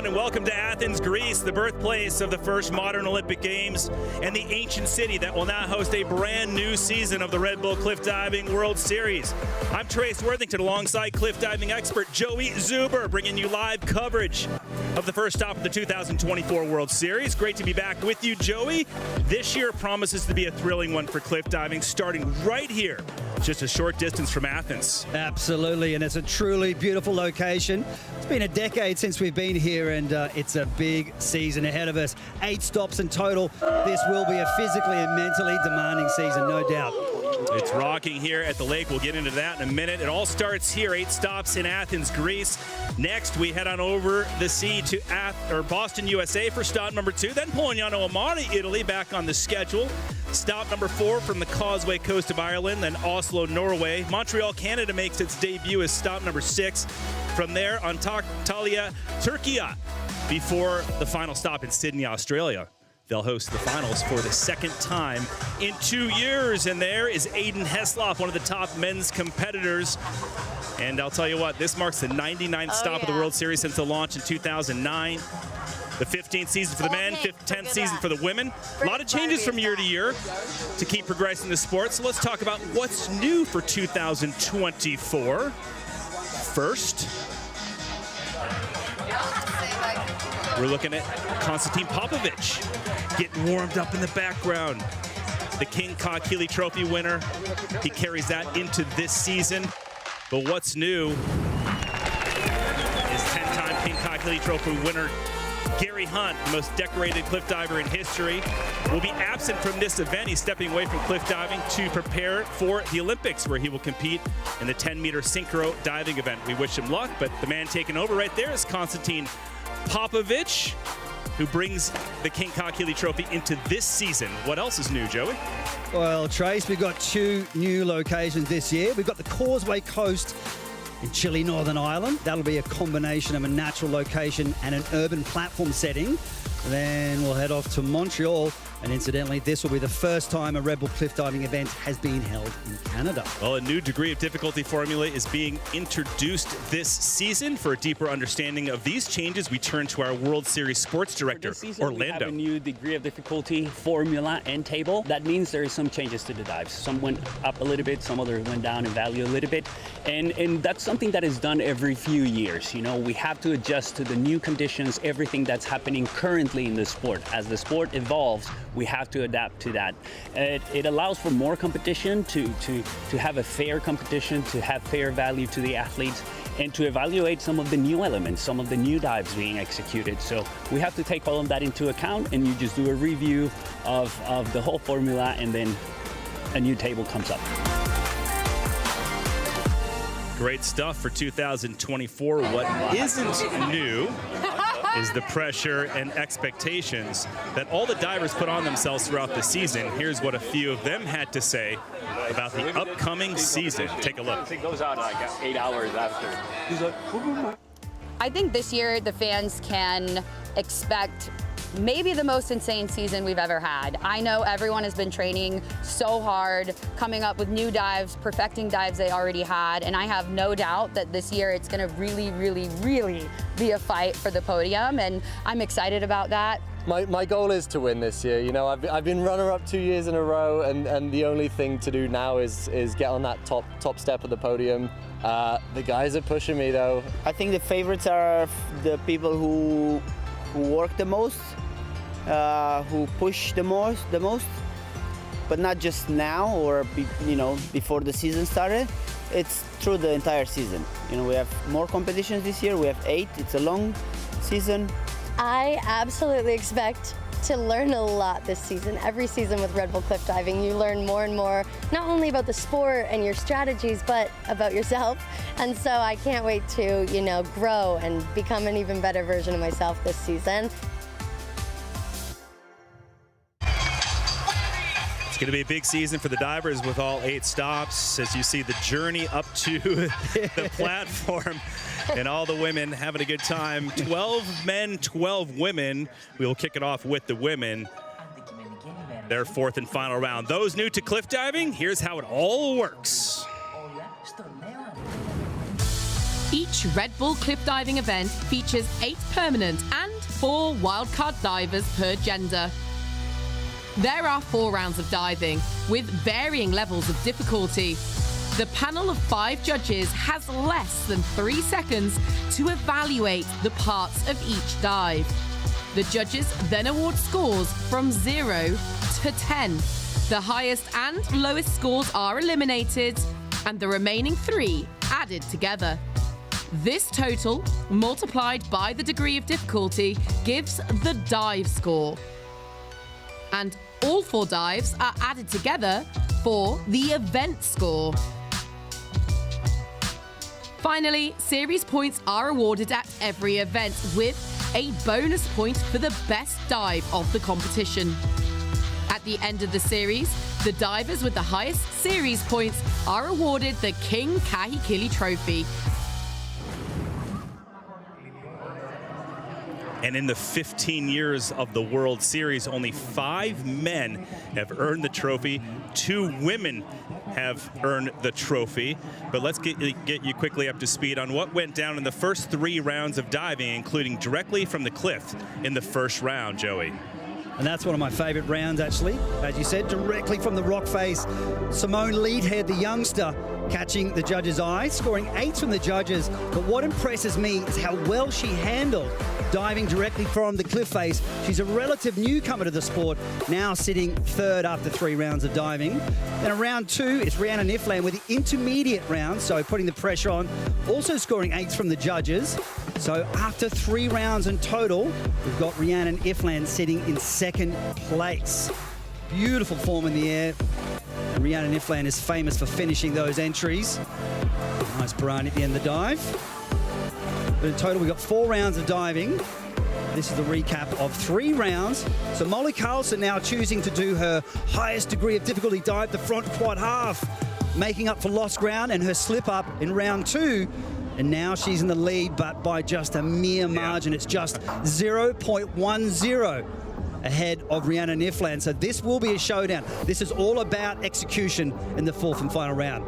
everyone, and welcome to Athens, Greece, the birthplace of the first modern Olympic Games and the ancient city that will now host a brand new season of the Red Bull Cliff Diving World Series. I'm Trace Worthington alongside cliff diving expert Joey Zuber, bringing you live coverage of the first stop of the 2024 World Series. Great to be back with you, Joey. This year promises to be a thrilling one for cliff diving, starting right here, just a short distance from Athens. Absolutely, and it's a truly beautiful location. It's been a decade since we've been here, and it's a big season ahead of us. 8 stops in total. This will be a physically and mentally demanding season, no doubt. It's rocking here at the lake. We'll get into that in a minute. It all starts here, 8 stops in Athens, Greece. Next, we head on over the sea to Boston, USA for stop number 2. Then Polignano Amare, Italy, back on the schedule. Stop number 4 from the Causeway Coast of Ireland, then Oslo, Norway. Montreal, Canada makes its debut as stop number 6. From there, Antalya, Turkey, before the final stop in Sydney, Australia. They'll host the finals for the second time in 2 years. And there is Aiden Heslop, one of the top men's competitors. And I'll tell you what, this marks the 99th stop of the World Series since the launch in 2009. The 15th season for the men, 10th season for the women. A lot of changes from year to year to keep progressing the sport. So let's talk about what's new for 2024. First, we're looking at Constantin Popovici getting warmed up in the background. The King Kahkili Trophy winner. He carries that into this season. But what's new is 10-time King Kahkili Trophy winner Gary Hunt, the most decorated cliff diver in history, will be absent from this event. He's stepping away from cliff diving to prepare for the Olympics, where he will compete in the 10-meter synchro diving event. We wish him luck, but the man taking over right there is Constantin Popovici, who brings the King Kahkili Trophy into this season. What else is new, Joey? Well, Trace, we've got 2 new locations this year. We've got the Causeway Coast in Chile, Northern Ireland. That'll be a combination of a natural location and an urban platform setting. Then we'll head off to Montreal. And incidentally, this will be the first time a Red Bull cliff diving event has been held in Canada. Well, a new degree of difficulty formula is being introduced this season. For a deeper understanding of these changes, we turn to our World Series sports director, Orlando. We have a new degree of difficulty formula and table. That means there is some changes to the dives. Some went up a little bit, some others went down in value a little bit. And that's something that is done every few years. You know, we have to adjust to the new conditions, everything that's happening currently in the sport. As the sport evolves, we have to adapt to that. It allows for more competition, to have a fair competition, to have fair value to the athletes, and to evaluate some of the new elements, some of the new dives being executed. So we have to take all of that into account, and you just do a review of the whole formula, and then a new table comes up. Great stuff for 2024. What isn't new is the pressure and expectations that all the divers put on themselves throughout the season. Here's what a few of them had to say about the upcoming season. Take a look. It goes out like 8 hours after. I think this year the fans can expect maybe the most insane season we've ever had. I know everyone has been training so hard, coming up with new dives, perfecting dives they already had, and I have no doubt that this year it's gonna really, really, really be a fight for the podium, and I'm excited about that. My goal is to win this year. You know, I've been runner-up 2 years in a row, and the only thing to do now is get on that top step of the podium. The guys are pushing me though. I think the favorites are the people who work the most, who push the most, but not just now or before the season started. It's through the entire season. You know, we have more competitions this year. We have 8. It's a long season. I absolutely expect to learn a lot this season. Every season with Red Bull Cliff Diving, you learn more and more, not only about the sport and your strategies, but about yourself. And so I can't wait to, grow and become an even better version of myself this season. It's going to be a big season for the divers with all 8 stops as you see the journey up to the platform and all the women having a good time. 12 men, 12 women. We will kick it off with the women. Their 4th and final round. Those new to cliff diving, here's how it all works. Each Red Bull cliff diving event features 8 permanent and 4 wildcard divers per gender. There are 4 rounds of diving with varying levels of difficulty. The panel of 5 judges has less than 3 seconds to evaluate the parts of each dive. The judges then award scores from 0 to 10. The highest and lowest scores are eliminated, and the remaining 3 added together. This total, multiplied by the degree of difficulty, gives the dive score. And all 4 dives are added together for the event score. Finally, series points are awarded at every event, with a bonus point for the best dive of the competition. At the end of the series, the divers with the highest series points are awarded the King Kahikili Trophy. And in the 15 years of the World Series, only 5 men have earned the trophy. 2 women have earned the trophy. But let's get you quickly up to speed on what went down in the first 3 rounds of diving, including directly from the cliff in the first round, Joey. And that's one of my favorite rounds, actually. As you said, directly from the rock face. Simone Leathead, the youngster, catching the judges' eye, scoring 8 from the judges. But what impresses me is how well she handled diving directly from the cliff face. She's a relative newcomer to the sport, now sitting 3rd after 3 rounds of diving. Then in round 2, it's Rhiannan Iffland with the intermediate round, so putting the pressure on, also scoring 8s from the judges. So after 3 rounds in total, we've got Rhiannan Iffland sitting in 2nd place. Beautiful form in the air. And Rhiannan Iffland is famous for finishing those entries. Nice brine at the end of the dive. But in total, we've got 4 rounds of diving. This is the recap of 3 rounds. So Molly Carlson now choosing to do her highest degree of difficulty dive, the front quad half, making up for lost ground and her slip up in round 2. And now she's in the lead, but by just a mere margin. It's just 0.10 ahead of Rhiannan Iffland. So this will be a showdown. This is all about execution in the 4th and final round.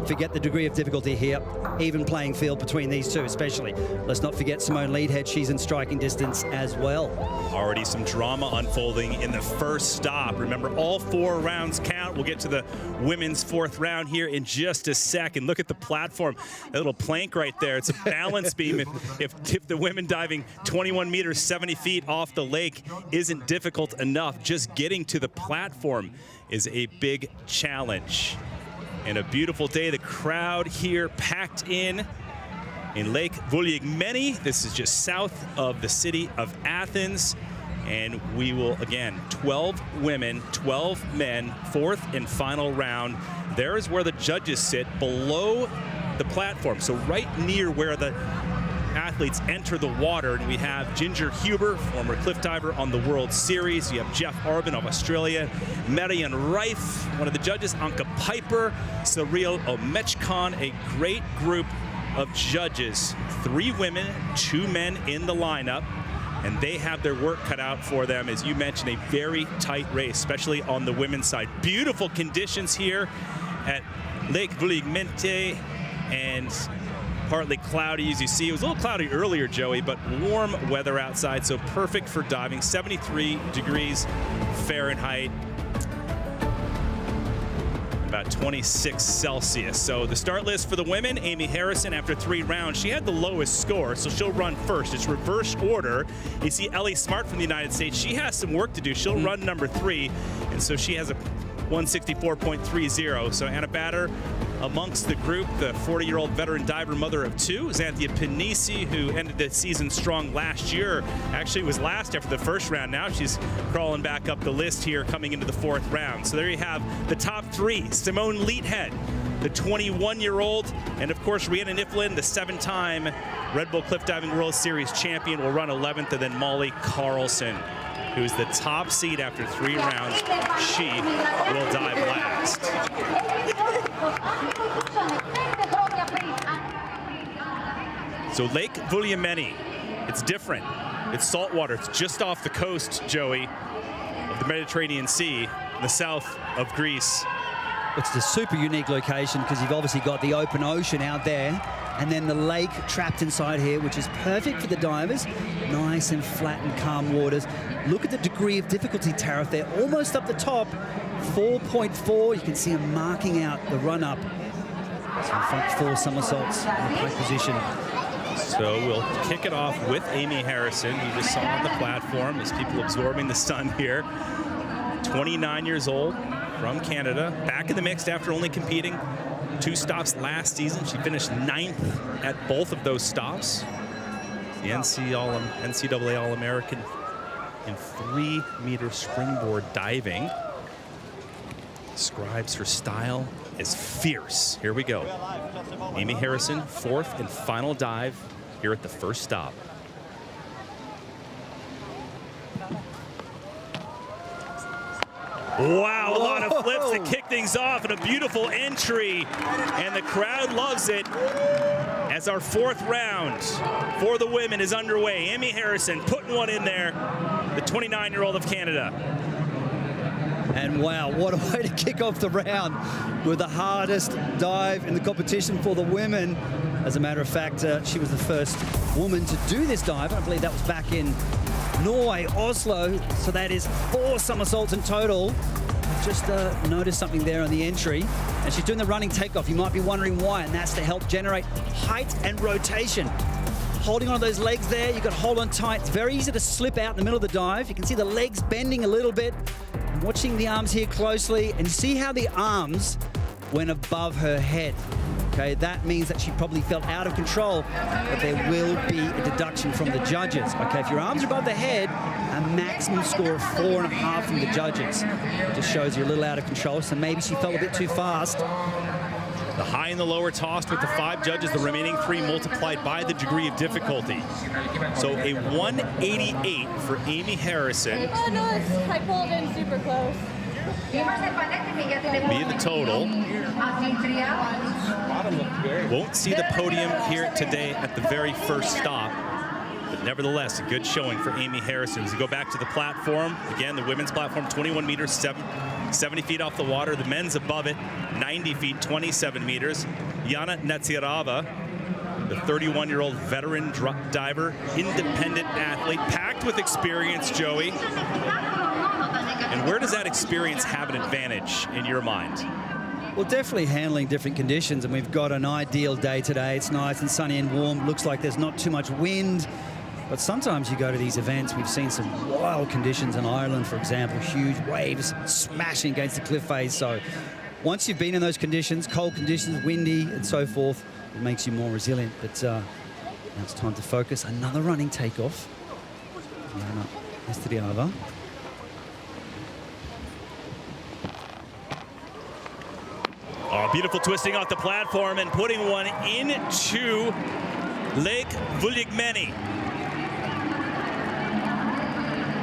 Forget the degree of difficulty here. Even playing field between these 2, especially. Let's not forget Simone Leathead. She's in striking distance as well. Already some drama unfolding in the first stop. Remember, all 4 rounds count. We'll get to the women's 4th round here in just a second. Look at the platform. That little plank right there. It's a balance beam. If the women diving 21 meters, 70 feet off the lake isn't difficult enough, just getting to the platform is a big challenge. And a beautiful day. The crowd here packed in Lake Vulliagmeni. This is just south of the city of Athens. And we will, again, 12 women, 12 men, 4th and final round. There is where the judges sit, below the platform. So right near where the athletes enter the water. And we have Ginger Huber, former cliff diver on the World Series. You have Jeff Arbin of Australia, Marian Reif, one of the judges, Anka Piper, Cyril Omechkon, a great group of judges. 3 women, 2 men in the lineup. And they have their work cut out for them. As you mentioned, a very tight race, especially on the women's side. Beautiful conditions here at Lake Vulliagmeni, and partly cloudy, as you see. It was a little cloudy earlier, Joey, but warm weather outside, so perfect for diving. 73 degrees Fahrenheit, about 26 Celsius. So the start list for the women, Amy Harrison, after 3 rounds, she had the lowest score, so she'll run first. It's reverse order. You see Ellie Smart from the United States. She has some work to do. She'll run number 3, and so she has a 164.30. So Anna Batter amongst the group, the 40-year-old veteran diver, mother of 2. Xanthia Panisi, who ended the season strong last year, actually was last after the first round. Now she's crawling back up the list here coming into the 4th round. So there you have the top 3. Simone Leathead, the 21-year-old, and of course Rhiannan Iffland, the 7-time Red Bull Cliff Diving World Series champion, will run 11th, and then Molly Carlson, who's the top seed after 3 rounds. She will dive last. So Lake Vulliagmeni, it's different. It's saltwater. It's just off the coast, Joey, of the Mediterranean Sea, in the south of Greece. It's a super unique location because you've obviously got the open ocean out there, and then the lake trapped inside here, which is perfect for the divers. Nice and flat and calm waters. Look at the degree of difficulty, Tariff. They're almost up the top. 4.4. You can see them marking out the run-up. So front 4 somersaults in the pike position. So we'll kick it off with Amy Harrison, who just saw on the platform as people absorbing the sun here. 29 years old, from Canada, back in the mixed after only competing 2 stops last season. She finished 9th at both of those stops. The NCAA All-American in 3-meter springboard diving. Describes her style as fierce. Here we go. Amy Harrison, 4th and final dive here at the first stop. Wow, a lot of flips to kick things off, and a beautiful entry, and the crowd loves it as our 4th round for the women is underway. Amy Harrison putting one in there, the 29-year-old of Canada. And wow, what a way to kick off the round with the hardest dive in the competition for the women. As a matter of fact, she was the first woman to do this dive. I believe that was back in Norway, Oslo. So that is 4 somersaults in total. Just noticed something there on the entry. And she's doing the running takeoff. You might be wondering why, and that's to help generate height and rotation. Holding on to those legs there, you've got to hold on tight. It's very easy to slip out in the middle of the dive. You can see the legs bending a little bit. I'm watching the arms here closely, and you see how the arms went above her head. Okay, that means that she probably felt out of control, but there will be a deduction from the judges. Okay, if your arms are above the head, a maximum score of 4.5 from the judges. It just shows you're a little out of control, so maybe she felt a bit too fast. The high and the low are tossed with the 5 judges, the remaining 3 multiplied by the degree of difficulty. So a 188 for Amy Harrison. Oh no, I pulled in super close. Be the total. Won't see the podium here today at the very first stop. But nevertheless, a good showing for Amy Harrison. As we go back to the platform, again, the women's platform, 21 meters, 70 feet off the water. The men's above it, 90 feet, 27 meters. Yana Netsiarava, the 31-year-old veteran diver, independent athlete, packed with experience, Joey. And where does that experience have an advantage in your mind? Well, definitely handling different conditions, and we've got an ideal day today. It's nice and sunny and warm. Looks like there's not too much wind. But sometimes you go to these events, we've seen some wild conditions in Ireland, for example, huge waves smashing against the cliff face. So once you've been in those conditions, cold conditions, windy and so forth, it makes you more resilient. But now it's time to focus. Another running takeoff. Yana Netsiarava. Oh, beautiful twisting off the platform and putting one into Lake Vuligmeni.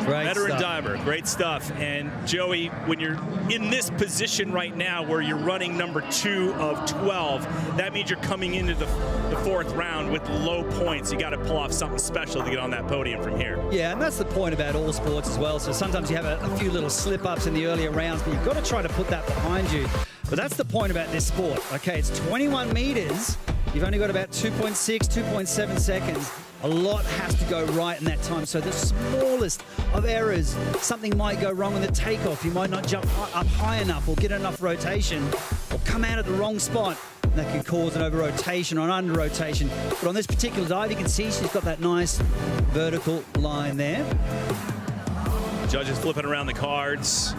Veteran diver, great stuff. And Joey, when you're in this position right now where you're running number 2 of 12, that means you're coming into the 4th round with low points. You got to pull off something special to get on that podium from here. Yeah, and that's the point about all sports as well. So sometimes you have a few little slip-ups in the earlier rounds, but you've got to try to put that behind you. But that's the point about this sport. Okay, it's 21 meters. You've only got about 2.6, 2.7 seconds. A lot has to go right in that time. So the smallest of errors, something might go wrong in the takeoff. You might not jump up high enough or get enough rotation or come out at the wrong spot. And that can cause an over-rotation or an under-rotation. But on this particular dive, you can see she's got that nice vertical line there. Judges flipping around the cards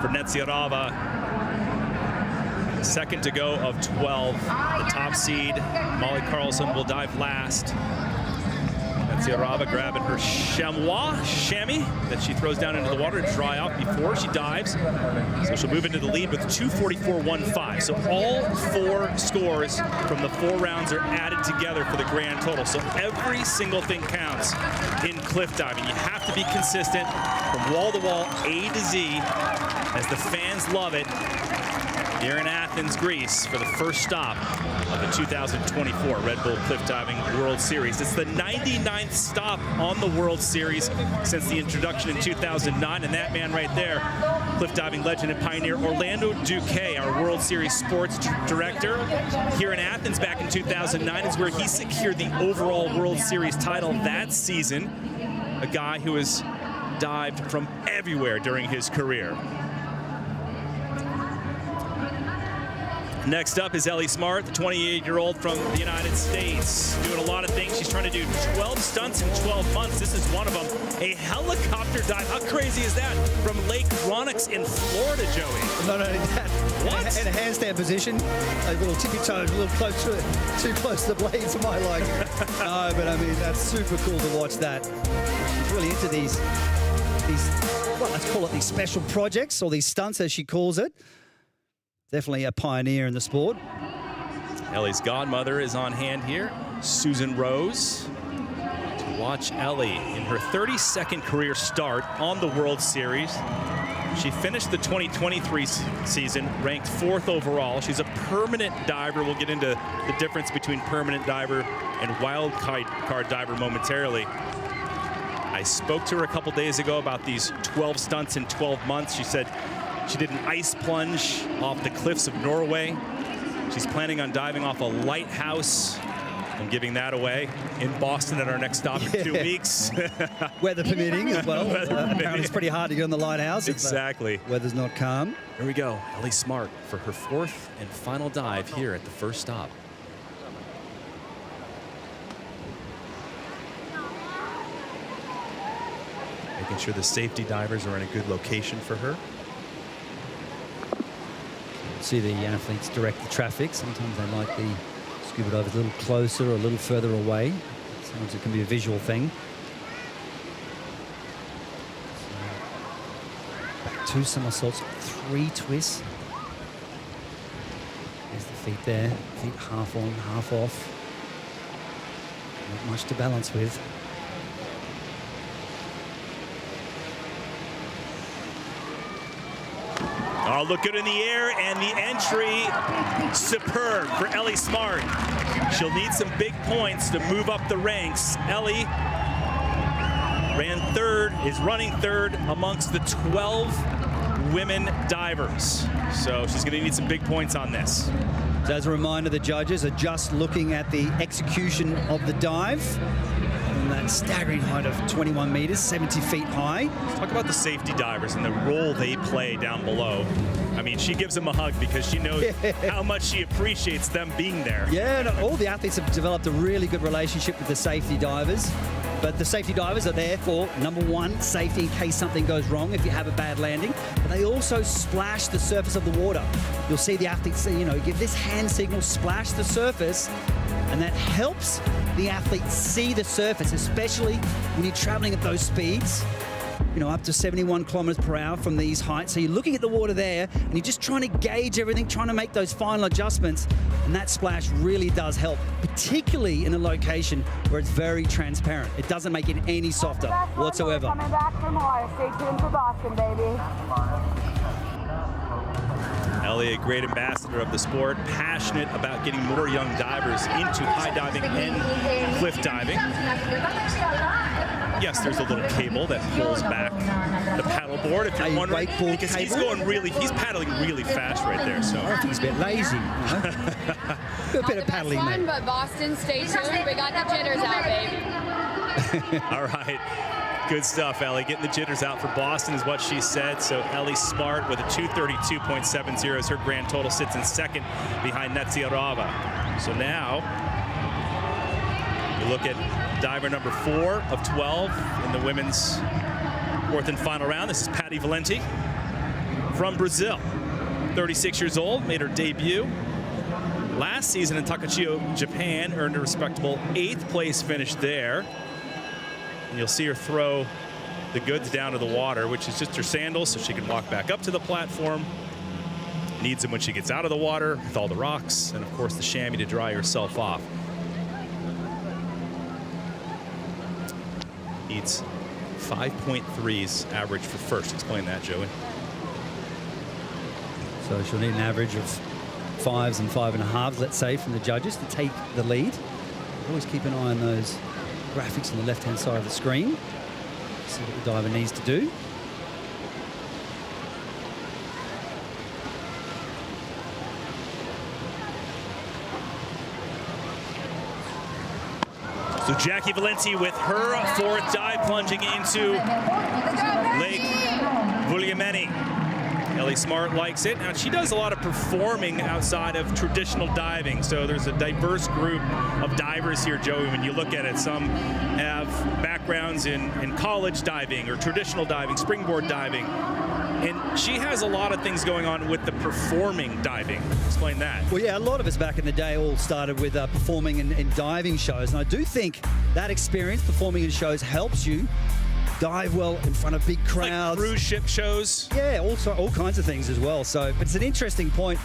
for Netsiarava. Second to go of 12. The top seed, Molly Carlson, will dive last. Netsiarava grabbing her chamois that she throws down into the water to dry off before she dives. So she'll move into the lead with 2:44.15. So all 4 scores from the 4 rounds are added together for the grand total. So every single thing counts in cliff diving. You have to be consistent from wall to wall, A to Z, as the fans love it. here in Athens, Greece, for the first stop of the 2024 Red Bull Cliff Diving World Series. It's the 99th stop on the World Series since the introduction in 2009, and that man right there, cliff diving legend and pioneer Orlando Duque, our World Series sports director, here in Athens back in 2009 is where he secured the overall World Series title that season. A guy who has dived from everywhere during his career. Next up is Ellie Smart, the 28-year-old from the United States, doing a lot of things. She's trying to do 12 stunts in 12 months. This is one of them, a helicopter dive. How crazy is that? From Lake Ronix in Florida, Joey. Not only that, what? In a handstand position, a little tippy toes, a little close to it, too close to the blades for my liking. No, but I mean, that's super cool to watch that. She's really into these, well, let's call it these special projects, or these stunts as she calls it. Definitely a pioneer in the sport. Ellie's godmother is on hand here, Susan Rose, to watch Ellie in her 32nd career start on the World Series. She finished the 2023 season ranked 4th overall. She's a permanent diver. We'll get into the difference between permanent diver and wild card diver momentarily. I spoke to her a couple days ago about these 12 stunts in 12 months. She said she did an ice plunge off the cliffs of Norway. She's planning on diving off a lighthouse and giving that away in Boston at our next stop in 2 weeks. Weather permitting as well. Apparently it's pretty hard to get on the lighthouse. Exactly. If weather's not calm. Here we go, Ellie Smart for her 4th and final dive here at the first stop. Making sure the safety divers are in a good location for her. See the athletes direct the traffic. Sometimes they like the scuba divers a little closer or a little further away. Sometimes it can be a visual thing. So, back 2 somersaults, 3 twists. There's the feet there. Feet half on, half off. Not much to balance with. Oh, look good in the air, and the entry superb for Ellie Smart. She'll need some big points to move up the ranks. Ellie ran 3rd, is running 3rd amongst the 12 women divers. So she's going to need some big points on this. So as a reminder, the judges are just looking at the execution of the dive. From that staggering height of 21 meters, 70 feet high. Let's talk about the safety divers and the role they play down below. I mean, she gives them a hug because she knows how much she appreciates them being there. Yeah, and all the athletes have developed a really good relationship with the safety divers. But the safety divers are there for, number 1, safety in case something goes wrong if you have a bad landing. But they also splash the surface of the water. You'll see the athletes, give this hand signal, splash the surface, and that helps the athletes see the surface, especially when you're traveling at those speeds, up to 71 kilometers per hour from these heights. So you're looking at the water there, and you're just trying to gauge everything, trying to make those final adjustments, and that splash really does help, particularly in a location where it's very transparent. It doesn't make it any softer whatsoever. Coming back for more. Stay tuned for Boston, baby. Ellie, a great ambassador of the sport, passionate about getting more young divers into high diving and cliff diving. Yes, there's a little cable that pulls back the paddle board if you're wondering, because he's paddling really fast right there. So I think he's a bit lazy. A bit of paddling, fun, mate. but Boston, stay tuned. We got the jitters out, baby. All right. Good stuff, Ellie. Getting the jitters out for Boston is what she said. So Ellie Smart with a 232.70 as her grand total sits in 2nd behind Netsiarava. So now we look at diver number 4 of 12 in the women's 4th and final round. This is Patty Valenti from Brazil. 36 years old, made her debut last season in Takachiho, Japan, earned a respectable 8th place finish there. And you'll see her throw the goods down to the water, which is just her sandals, so she can walk back up to the platform. Needs them when she gets out of the water with all the rocks, and of course the chamois to dry herself off. Needs 5.3s average for first. Explain that, Joey. So she'll need an average of 5s and 5.5s, let's say, from the judges to take the lead. Always keep an eye on those graphics on the left-hand side of the screen. See what the diver needs to do. So Jackie Valenti with her 4th dive plunging into Lake Vuliameni. Ellie Smart likes it. Now, she does a lot of performing outside of traditional diving, so there's a diverse group of divers here, Joey, when you look at it. Some have backgrounds in college diving or traditional diving, springboard diving, and she has a lot of things going on with the performing diving. Explain that. Well, yeah, a lot of us back in the day all started with performing in diving shows, and I do think that experience, performing in shows, helps you dive well in front of big crowds. Like cruise ship shows. Yeah, also all kinds of things as well. So, but it's an interesting point.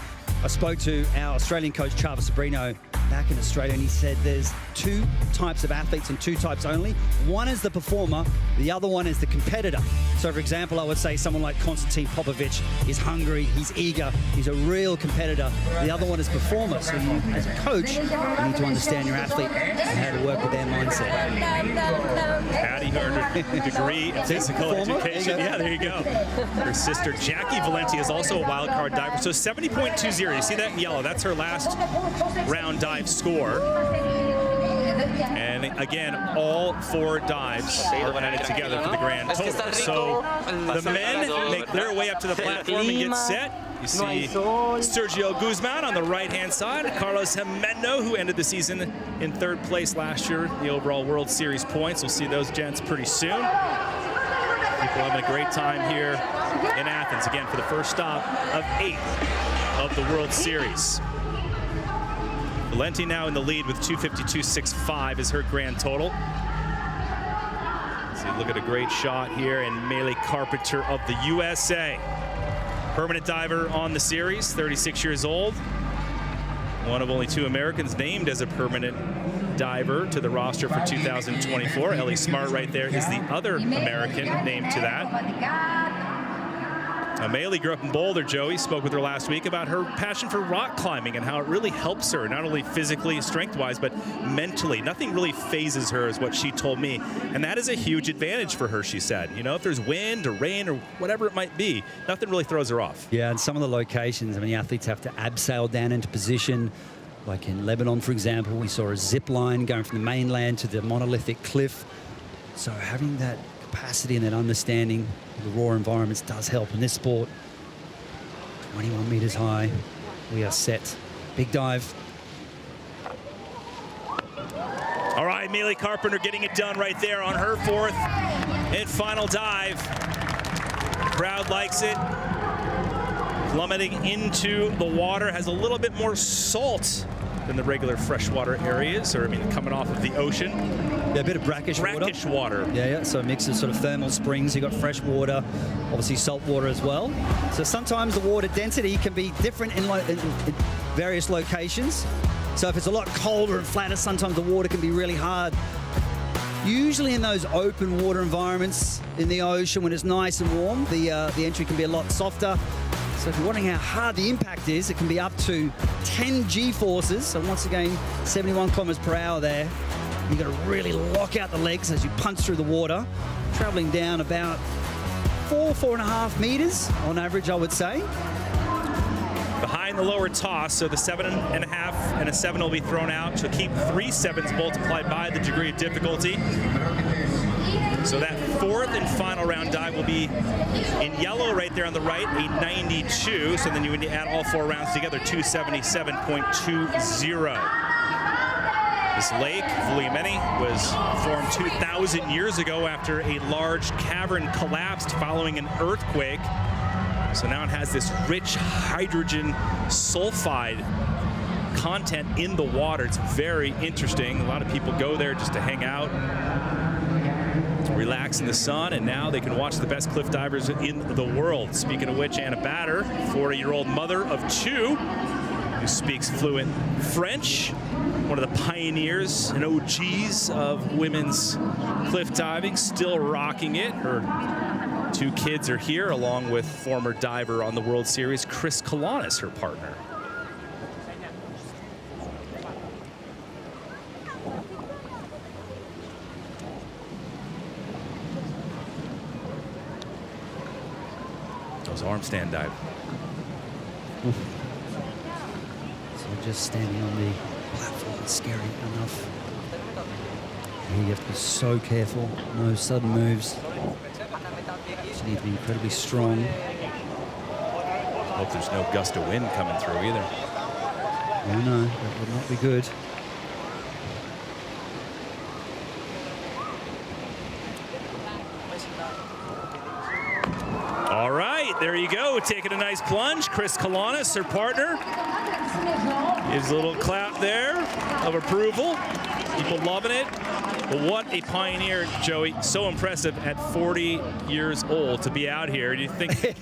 I spoke to our Australian coach, Travis Sabrino, back in Australia, and he said there's 2 types of athletes and 2 types only. One is the performer, the other one is the competitor. So, for example, I would say someone like Constantin Popovici is hungry, he's eager, he's a real competitor. The other one is performer. So you, as a coach, you need to understand your athlete and how to work with their mindset. Patty earned a degree in physical education. Yeah, there you go. Her sister, Jackie Valenti, is also a wild card diver. So 70.20. You see that in yellow? That's her last round dive score. And again, all 4 dives are added together for the grand total. So the men make their way up to the platform and get set. You see Sergio Guzman on the right-hand side, Carlos Gimeno, who ended the season in 3rd place last year, the overall World Series points. We'll see those gents pretty soon. People having a great time here in Athens, again, for the first stop of 8 of the World Series. Valenti now in the lead with 252.65 is her grand total. So look at a great shot here, and Melee Carpenter of the USA. Permanent diver on the series, 36 years old. One of only 2 Americans named as a permanent diver to the roster for 2024. Ellie Smart right there is the other American named to that. Melee grew up in Boulder, Joey. Spoke with her last week about her passion for rock climbing and how it really helps her, not only physically, strength-wise, but mentally. Nothing really phases her, is what she told me. And that is a huge advantage for her, she said. You know, if there's wind or rain or whatever it might be, nothing really throws her off. Yeah, and some of the locations, I mean, the athletes have to abseil down into position. Like in Lebanon, for example, we saw a zip line going from the mainland to the monolithic cliff. So having that capacity and that understanding of the raw environments does help in this sport. 21 meters high. We are set. Big dive. All right, Melee Carpenter getting it done right there on her 4th and final dive. Crowd likes it. Plummeting into the water, has a little bit more salt than the regular freshwater areas, or I mean, coming off of the ocean. Yeah, a bit of brackish water. Yeah, so a mix of sort of thermal springs. You've got fresh water, obviously salt water as well. So sometimes the water density can be different in various locations. So if it's a lot colder and flatter, sometimes the water can be really hard. Usually in those open water environments in the ocean, when it's nice and warm, the entry can be a lot softer. So if you're wondering how hard the impact is, it can be up to 10 G-forces. So once again, 71 kilometers per hour there. You've got to really lock out the legs as you punch through the water, traveling down about 4.5 meters on average, I would say. Behind the lower toss, so the 7.5 and a 7 will be thrown out to keep 3 7s multiplied by the degree of difficulty. So that 4th and final round dive will be in yellow right there on the right, a 92. So then you would add all 4 rounds together, 277.20. This lake, Vuliameni, was formed 2,000 years ago after a large cavern collapsed following an earthquake. So now it has this rich hydrogen sulfide content in the water. It's very interesting. A lot of people go there just to hang out, relax in the sun, and now they can watch the best cliff divers in the world. Speaking of which, Anna Bader, 40-year-old mother of 2, who speaks fluent French, one of the pioneers and OGs of women's cliff diving, still rocking it. Her Two kids are here, along with former diver on the World Series, Chris Kalanis, her partner. Those arm stand dive. So just standing on the platform is scary enough. You have to be so careful. No sudden moves. You need to be incredibly strong. Hope there's no gust of wind coming through either. Oh no, that would not be good. All right, there you go. Taking a nice plunge. Chris Kalanis, her partner. Gives a little clap there of approval. People loving it. But what a pioneer, Joey. So impressive at 40 years old to be out here. Do you think?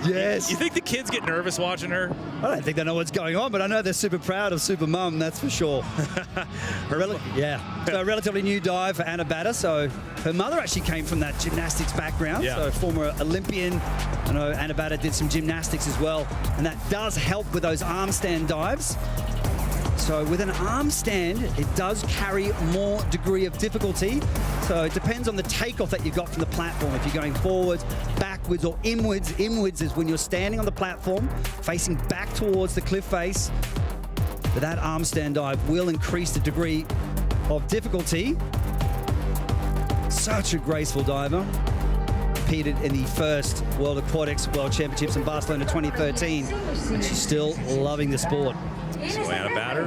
Yes. You think the kids get nervous watching her? I don't think they know what's going on, but I know they're super proud of Super Mum, that's for sure. So a relatively new dive for Anna Batter. So her mother actually came from that gymnastics background. Yeah. So former Olympian. I know Anna Batter did some gymnastics as well, and that does help with those arm stand dives. So with an arm stand, it does carry more degree of difficulty. So it depends on the takeoff that you've got from the platform. If you're going forwards, backwards, or inwards. Inwards is when you're standing on the platform, facing back towards the cliff face. But that arm stand dive will increase the degree of difficulty. Such a graceful diver. Competed in the first World Aquatics World Championships in Barcelona 2013. And she's still loving the sport. So Anna Batter,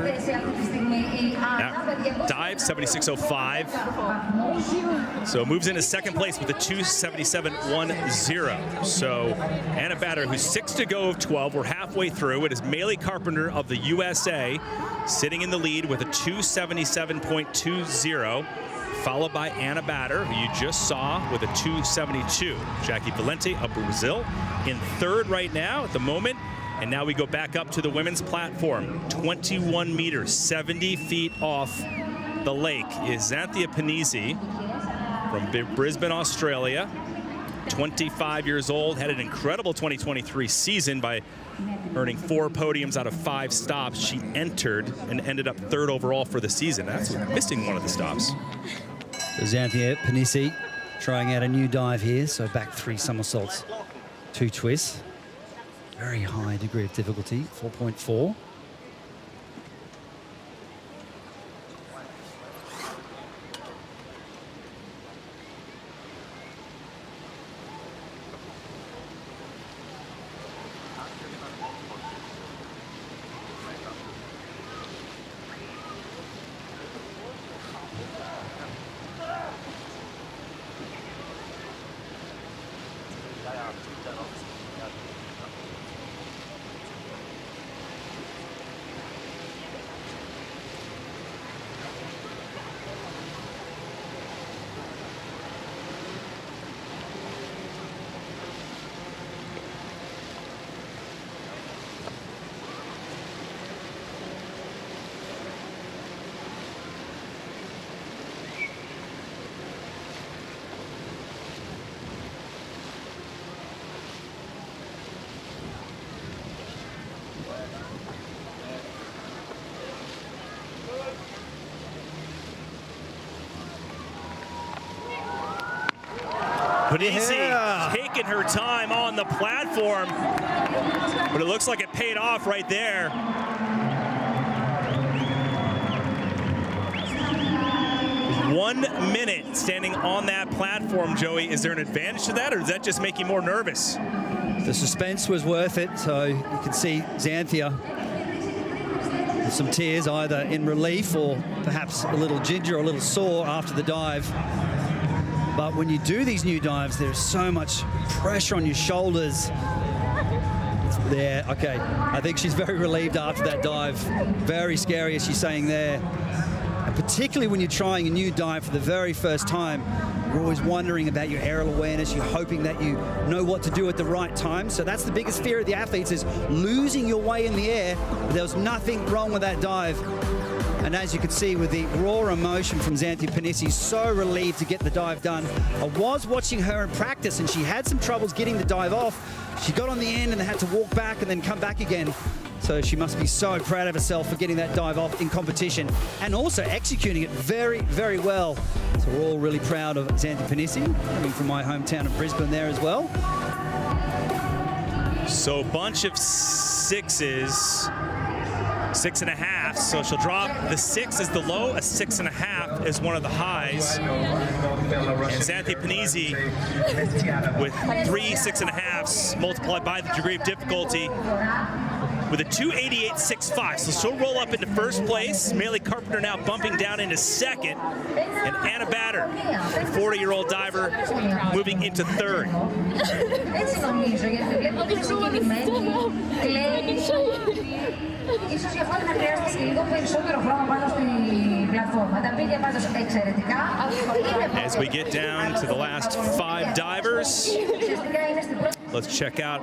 dive 76.05. So moves into second place with a 277.10. So Anna Batter, who's 6 to go of 12, we're halfway through. It is Maylee Carpenter of the USA sitting in the lead with a 277.20, followed by Anna Batter, who you just saw, with a 272. Jackie Valente of Brazil in third right now at the moment. And now we go back up to the women's platform. 21 meters, 70 feet off the lake is Xanthia Panisi from Brisbane, Australia. 25 years old, had an incredible 2023 season by earning 4 podiums out of 5 stops. She entered and ended up third overall for the season. That's missing one of the stops. Xanthia Panisi trying out a new dive here. So back 3 somersaults, 2 twists. Very high degree of difficulty, 4.4. Panisi taking her time on the platform, but it looks like it paid off right there. One minute standing on that platform, Joey. Is there an advantage to that, or does that just make you more nervous? The suspense was worth it, so you can see Xanthia with some tears, either in relief or perhaps a little ginger or a little sore after the dive. But when you do these new dives, there's so much pressure on your shoulders. It's there, okay. I think she's very relieved after that dive. Very scary, as she's saying there. And particularly when you're trying a new dive for the very first time, you're always wondering about your aerial awareness. You're hoping that you know what to do at the right time. So that's the biggest fear of the athletes, is losing your way in the air. But there was nothing wrong with that dive. And as you can see with the raw emotion from Xanthi Panisi, so relieved to get the dive done. I was watching her in practice and she had some troubles getting the dive off. She got on the end and had to walk back and then come back again. So she must be so proud of herself for getting that dive off in competition and also executing it very, very well. So we're all really proud of Xanthi Panisi, coming from my hometown of Brisbane there as well. So bunch of sixes, 6.5. So she'll drop the 6 is the low, a 6.5 is one of the highs. And Xanthi Panisi with 3 6.5s multiplied by the degree of difficulty with a 288.65. So she'll roll up into first place. Meili Carpenter now bumping down into second. And Anna Bader, the 40-year-old diver, moving into third. As we get down to the last 5 divers, let's check out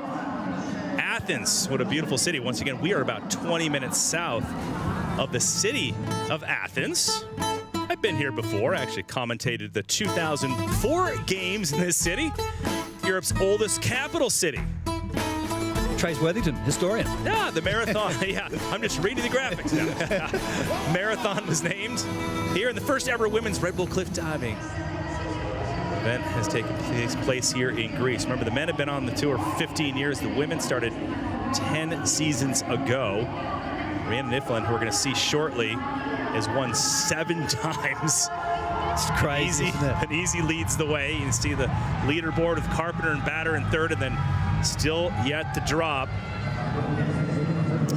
Athens. What a beautiful city. Once again, we are about 20 minutes south of the city of Athens. I've been here before. I actually commentated the 2004 games in this city, Europe's oldest capital city. Trace Worthington, historian. Yeah, the marathon. Yeah, I'm just reading the graphics now. Marathon was named here in the first ever women's Red Bull cliff diving event has taken place here in Greece. Remember, the men have been on the tour for 15 years. The women started 10 seasons ago. Rhiannan Iffland, who we're going to see shortly, has won 7 times. It's crazy. Panisi leads the way. You can see the leaderboard with Carpenter and Bader in third, and then still yet to drop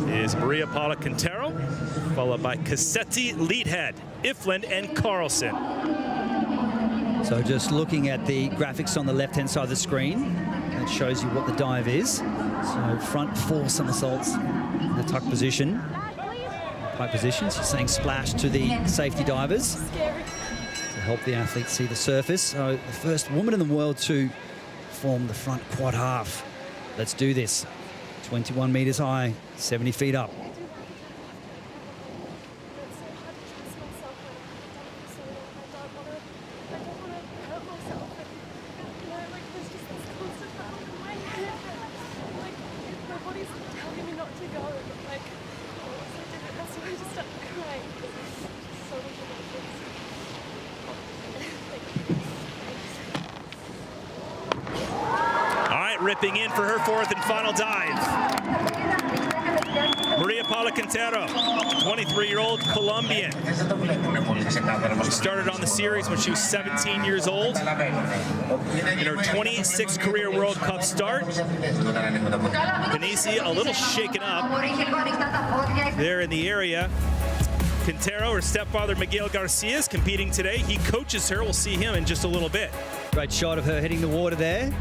is Maria Paula Quintero, followed by Cosetti, Leathead, Iffland, and Carlson. So just looking at the graphics on the left-hand side of the screen, that shows you what the dive is. So front 4 somersaults in the tuck position, pipe positions. You're saying splash to the safety divers to help the athletes see the surface. So the first woman in the world to form the front quad half. Let's do this. 21 meters high, 70 feet up. Ripping in for her 4th and final dive. Maria Paula Quintero, 23-year-old Colombian. She started on the series when she was 17 years old. In her 26th career World Cup start, Panisi a little shaken up there in the area. Quintero, her stepfather Miguel Garcia, is competing today. He coaches her. We'll see him in just a little bit. Great shot of her hitting the water there,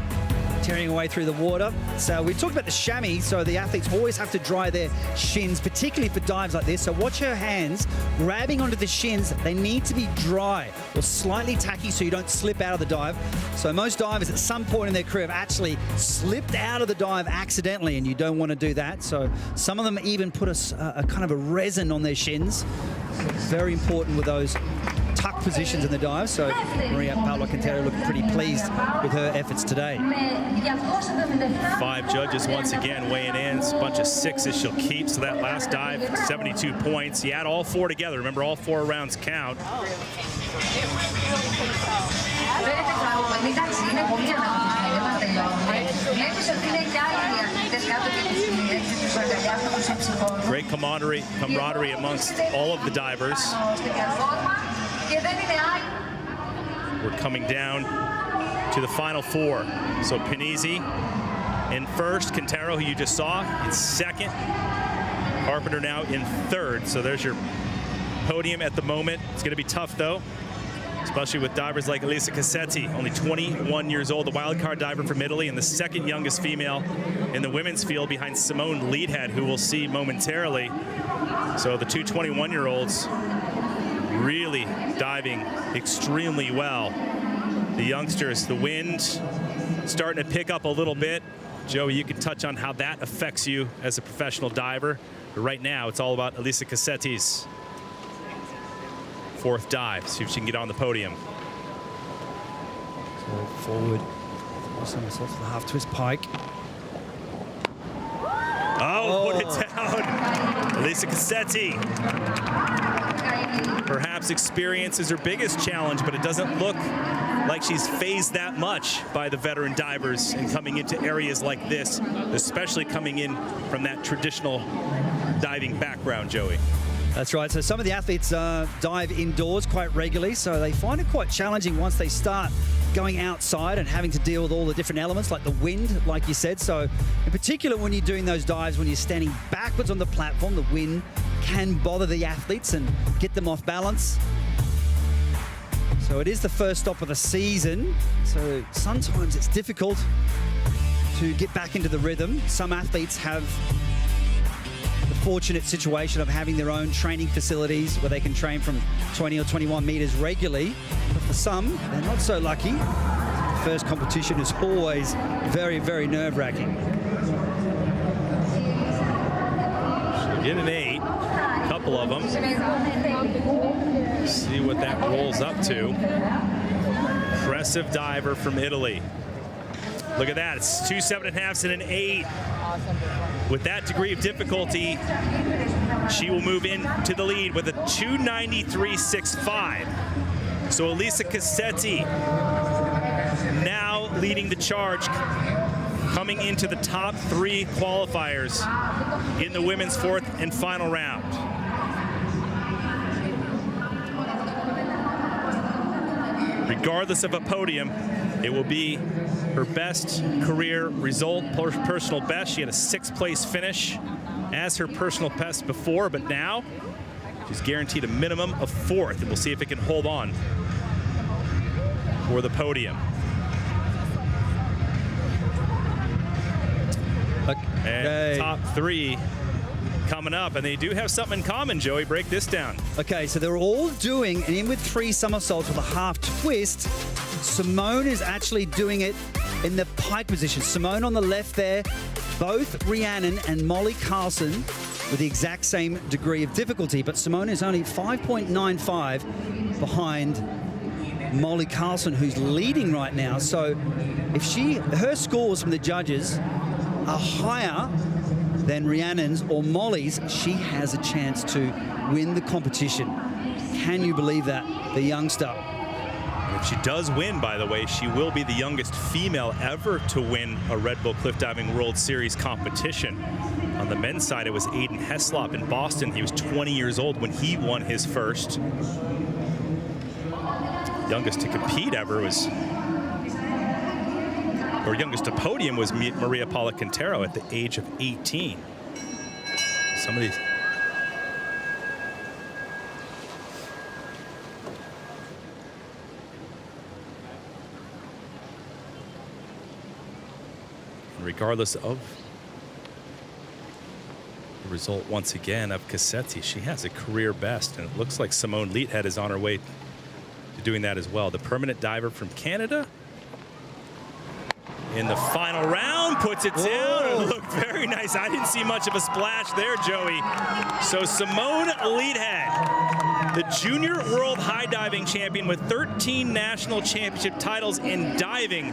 tearing away through the water. So we talked about the chamois, so the athletes always have to dry their shins, particularly for dives like this. So watch her hands grabbing onto the shins. They need to be dry or slightly tacky so you don't slip out of the dive. So most divers at some point in their career have actually slipped out of the dive accidentally, and you don't want to do that. So some of them even put a kind of a resin on their shins. Very important with those tuck positions in the dive. So Maria Paula Quintero looked pretty pleased with her efforts today. 5 judges once again weighing in. It's a bunch of 6s she'll keep. So that last dive, 72 points. You add all 4 together. Remember, all 4 rounds count. Great camaraderie amongst all of the divers. We're coming down to the final 4. So Panisi in first, Quintero, who you just saw, in second. Carpenter now in third. So there's your podium at the moment. It's going to be tough, though, especially with divers like Elisa Cosetti, only 21 years old, the wildcard diver from Italy, and the second youngest female in the women's field behind Simone Leathead, who we'll see momentarily. So the 2 21-year-olds really diving extremely well. The youngsters, the wind starting to pick up a little bit. Joey, you can touch on how that affects you as a professional diver. But right now, it's all about Elisa Cosetti's fourth dive. See if she can get on the podium. So forward. Somersault to the half twist pike. Oh, put it down. Elisa Cosetti. Perhaps experience is her biggest challenge, but it doesn't look like she's phased that much by the veteran divers and coming into areas like this, especially coming in from that traditional diving background, Joey. That's right. So some of the athletes dive indoors quite regularly, so they find it quite challenging once they start going outside and having to deal with all the different elements like the wind, like you said. So in particular, when you're doing those dives, when you're standing backwards on the platform, the wind can bother the athletes and get them off balance. So it is the first stop of the season. So sometimes it's difficult to get back into the rhythm. Some athletes have the fortunate situation of having their own training facilities where they can train from 20 or 21 meters regularly. But for some, they're not so lucky. The first competition is always very, very nerve-wracking. She'll get an 8, a couple of them. See what that rolls up to. Impressive diver from Italy. Look at that, it's 2 7.5s and an 8. With that degree of difficulty, she will move into the lead with a 293.65. So Elisa Cosetti now leading the charge, coming into the top 3 qualifiers in the women's fourth and final round. Regardless of a podium, it will be her best career result, personal best. She had a 6th place finish as her personal best before, but now she's guaranteed a minimum of 4th, and we'll see if it can hold on for the podium. Okay. And top 3 coming up, and they do have something in common, Joey. Break this down. Okay, so they're all doing an in with 3 somersaults with a half twist. Simone is actually doing it in the pike position. Simone on the left there, both Rhiannan and Molly Carlson with the exact same degree of difficulty, but Simone is only 5.95 behind Molly Carlson, who's leading right now. So if her scores from the judges are higher than Rhiannan's or Molly's, she has a chance to win the competition. Can you believe that? The youngster. If she does win, by the way, she will be the youngest female ever to win a Red Bull Cliff Diving World Series competition. On the men's side, it was Aiden Heslop in Boston. He was 20 years old when he won his first. Youngest to compete ever was, or youngest to podium was Maria Paula Quintero at the age of 18. Some of these. Regardless of the result once again of Cosetti, she has a career best, and it looks like Simone Leathead is on her way to doing that as well. The permanent diver from Canada in the final round puts it down. It looked very nice. I didn't see much of a splash there, Joey. So Simone Leathead, the junior world high diving champion with 13 national championship titles in diving,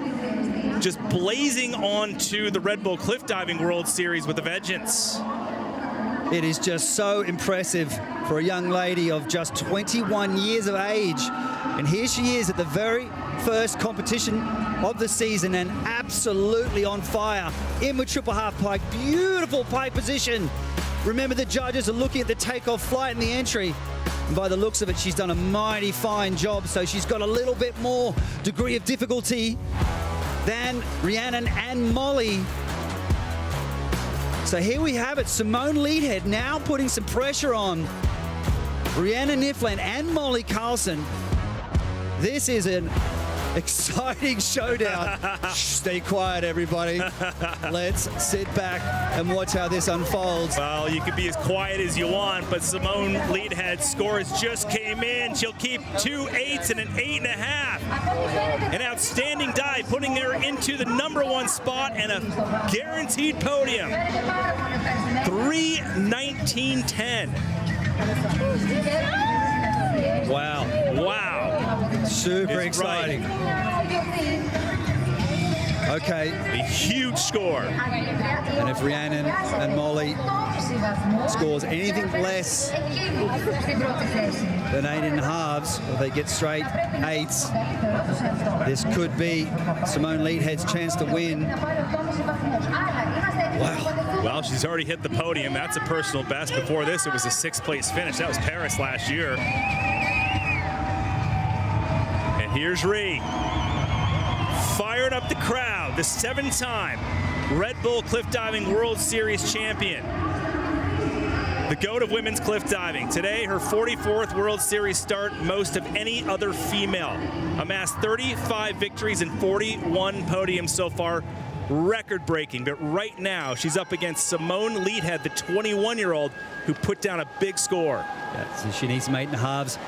just blazing on to the Red Bull Cliff Diving World Series with a vengeance. It is just so impressive for a young lady of just 21 years of age. And here she is at the very first competition of the season and absolutely on fire. In with triple half pike, beautiful pike position. Remember, the judges are looking at the takeoff flight and the entry. And by the looks of it, she's done a mighty fine job. So she's got a little bit more degree of difficulty than Rhiannan and Molly. So here we have it, Simone Leathead now putting some pressure on Rhiannan Iffland and Molly Carlson. This is an exciting showdown. Shh, stay quiet, everybody. Let's sit back and watch how this unfolds. Well, you can be as quiet as you want, but Simone Leathead's scores just came in. She'll keep 2 8s and an 8.5. An outstanding dive, putting her into the #1 spot and a guaranteed podium. 3:19.10. Wow. Wow. Super Is exciting. Okay. A huge score. And if Rhiannan and Molly scores anything less than 8.5s, or they get straight 8s, this could be Simone Leathead's chance to win. Wow. Well, she's already hit the podium. That's a personal best. Before this, it was a 6th place finish. That was Paris last year. And here's Rhi. Fired up the crowd, the 7-time Red Bull Cliff Diving World Series champion. The GOAT of women's cliff diving. Today, her 44th World Series start, most of any other female. Amassed 35 victories and 41 podiums so far. Record-breaking, but right now she's up against Simone Leathead, the 21-year-old who put down a big score. Yeah, so she needs some 8.5s.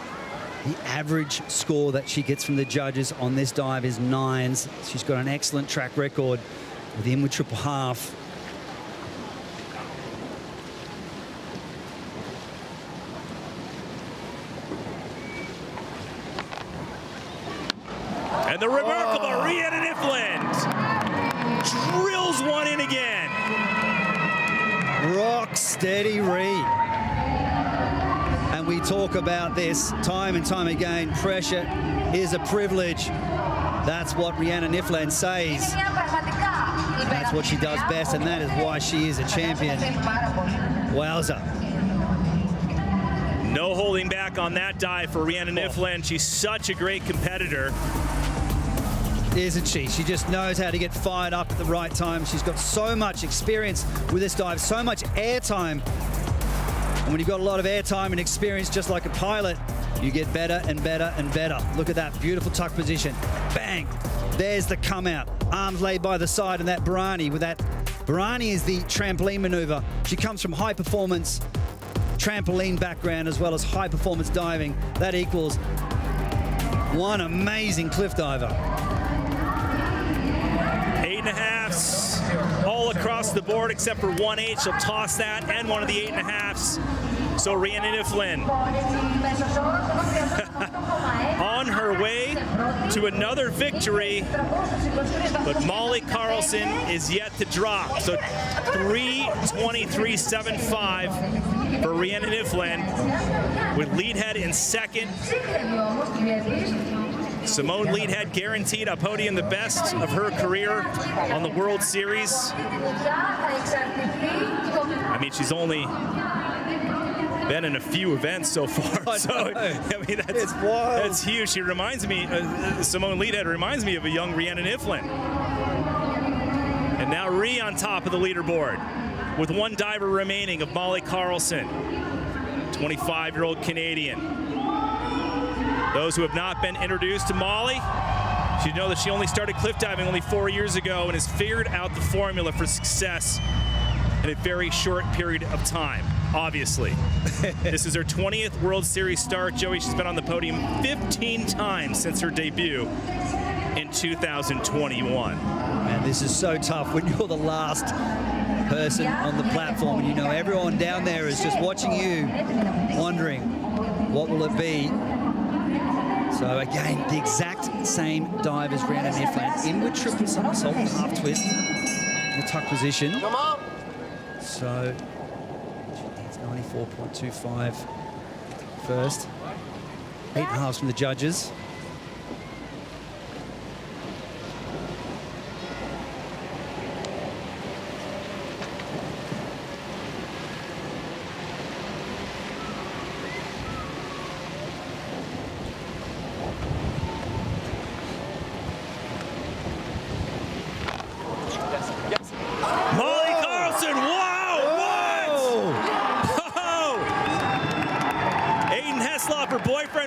The average score that she gets from the judges on this dive is 9s. She's got an excellent track record with the inward triple half. And the remarkable Rhiannan Iffland drills one in again. Rock steady Rhi. And we talk about this time and time again. Pressure is a privilege. That's what Rhiannan Iffland says. That's what she does best, and that is why she is a champion. Wowza. No holding back on that dive for Rhiannan Iffland. She's such a great competitor. Isn't she? She just knows how to get fired up at the right time. She's got so much experience with this dive, so much air time. And when you've got a lot of air time and experience, just like a pilot, you get better and better and better. Look at that beautiful tuck position. Bang! There's the come out. Arms laid by the side, and that Barani with that. Barani is the trampoline maneuver. She comes from high performance trampoline background as well as high performance diving. That equals one amazing cliff diver. 8.5s all across the board except for 1/8. She'll toss that and one of the 8.5s. So Rhiannan Iffland on her way to another victory, but Molly Carlson is yet to drop. So 3:23.75 for Rhiannan Iffland, with Leathead in second. Simone Leathead guaranteed a podium, the best of her career on the World Series. I mean, she's only been in a few events so far. So, I mean, that's huge. She reminds me, Simone Leathead reminds me of a young Rhiannan Iffland. And now Rhi on top of the leaderboard with one diver remaining of Molly Carlson, 25-year-old Canadian. Those who have not been introduced to Molly should know that she only started cliff diving only 4 years ago and has figured out the formula for success in a very short period of time, obviously. This is her 20th World Series start. Joey, she's been on the podium 15 times since her debut in 2021. Man, this is so tough when you're the last person on the platform and you know everyone down there is just watching you, wondering what will it be. So again, the exact same dive as Rhiannan Iffland. Inward triple somersault, half twist in the tuck position. Come on. So it's 94.25 first. 8.5s from the judges.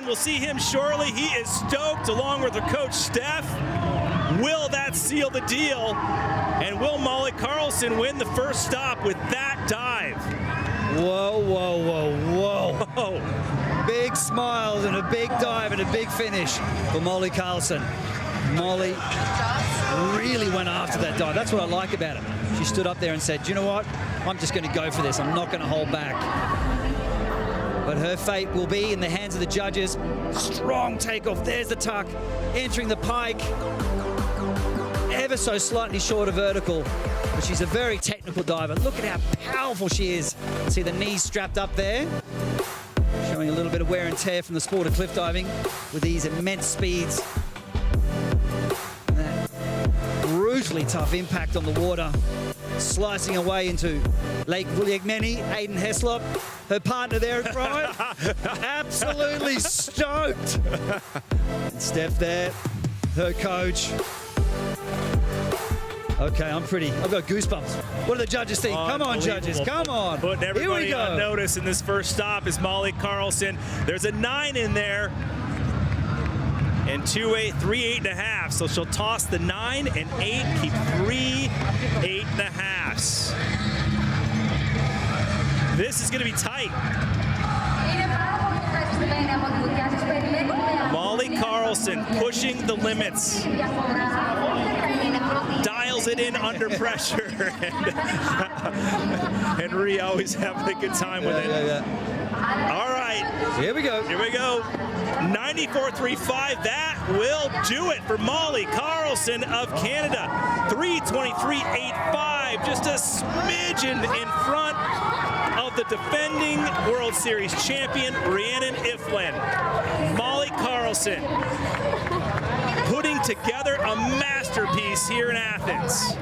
We'll see him shortly. He is stoked along with her coach, Steph. Will that seal the deal? And will Molly Carlson win the first stop with that dive? Whoa, whoa, whoa, whoa. Whoa. Big smiles and a big dive and a big finish for Molly Carlson. Molly really went after that dive. That's what I like about it. She stood up there and said, you know what? I'm just going to go for this. I'm not going to hold back. but her fate will be in the hands of the judges. Strong takeoff. There's the tuck. Entering the pike. Ever so slightly short of vertical, but she's a very technical diver. Look at how powerful she is. See the knees strapped up there. Showing a little bit of wear and tear from the sport of cliff diving with these immense speeds. And that brutally tough impact on the water. Slicing away into Lake Vuliagmeni, Aiden Heslop, her partner there at right. Absolutely stoked. And Steph there, her coach. Okay, I've got goosebumps. What do the judges think? Come on, judges, come on. Putting everybody Here we go. on notice in this first stop is Molly Carlson. There's a 9 in there. And 2-8, 3 8.5. So she'll toss the 9 and 8, keep 3 8.5s. This is going to be tight. Molly Carlson pushing the limits. Dials it in under pressure. And Rhea always having a good time with it. All right. Here we go. Here we go. 94.35. That will do it for Molly Carlson of Canada. 3:23.85. Just a smidgen in front of the defending World Series champion, Rhiannan Iffland. Molly Carlson putting together a masterpiece here in Athens.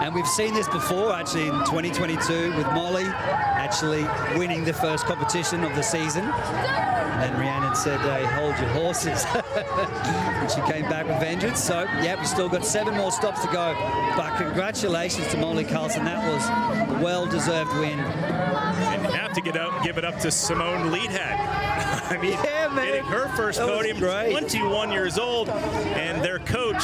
And we've seen this before, actually, in 2022 with Molly actually winning the first competition of the season. And then Rhiannan said, hey, hold your horses. And she came back with vengeance. So, yeah, we've still got 7 more stops to go. But congratulations to Molly Carlson. That was a well-deserved win. And you have to give it up to Simone Leathead. I mean, yeah, man. hitting her first podium, 21 years old, and their coach,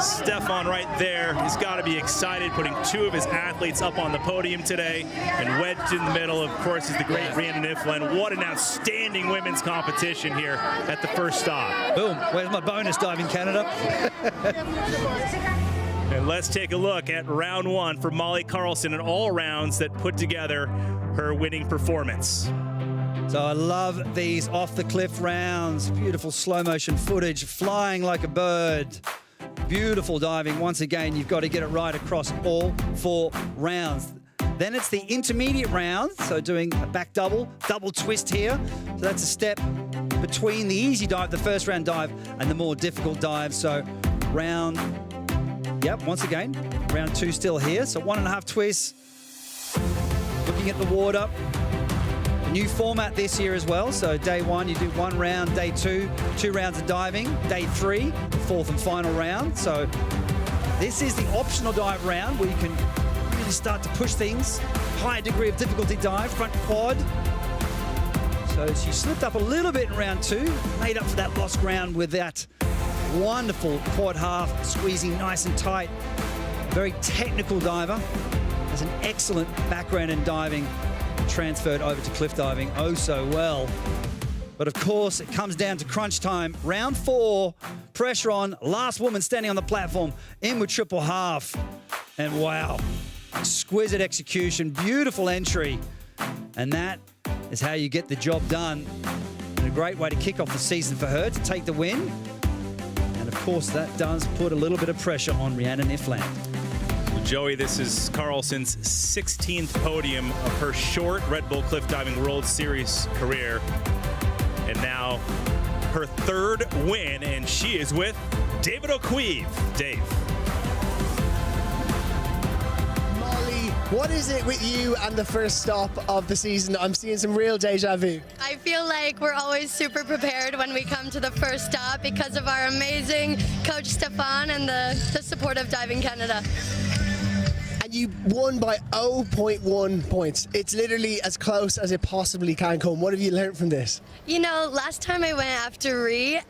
Stefan, right there, he's got to be excited, putting 2 of his athletes up on the podium today, and wedged in the middle, of course, is the great Rhiannan Iffland. What an outstanding women's competition here at the first stop. Boom, where's my bonus, Diving Canada? And let's take a look at round 1 for Molly Carlson and all rounds that put together her winning performance. So I love these off-the-cliff rounds. Beautiful slow-motion footage, flying like a bird. Beautiful diving. Once again, you've got to get it right across all 4 rounds. Then it's the intermediate round, so doing a back double twist here. So that's a step between the easy dive, the first round dive, and the more difficult dive. So once again, round 2 still here. So 1.5 twists. Looking at the water. New format this year as well. So day 1, you do 1 round. Day 2, 2 rounds of diving. Day 3, the 4th and final round. So this is the optional dive round where you can really start to push things. High degree of difficulty dive, front quad. So she slipped up a little bit in round 2, made up for that lost ground with that wonderful quad half, squeezing nice and tight. Very technical diver. Has an excellent background in diving. Transferred over to cliff diving oh so well. But of course, it comes down to crunch time. Round 4, pressure on, last woman standing on the platform, in with triple half. And wow, exquisite execution, beautiful entry. And that is how you get the job done. And a great way to kick off the season for her to take the win. And of course, that does put a little bit of pressure on Rhiannan Iffland. Joey, this is Carlson's 16th podium of her short Red Bull Cliff Diving World Series career. And now her 3rd win, and she is with David O'Queeve. Dave. Molly, what is it with you and the first stop of the season? I'm seeing some real deja vu. I feel like we're always super prepared when we come to the first stop because of our amazing coach Stefan and the support of Diving Canada. And you won by 0.1 points. It's literally as close as it possibly can come. What have you learned from this? You know, last time I went after Rhi,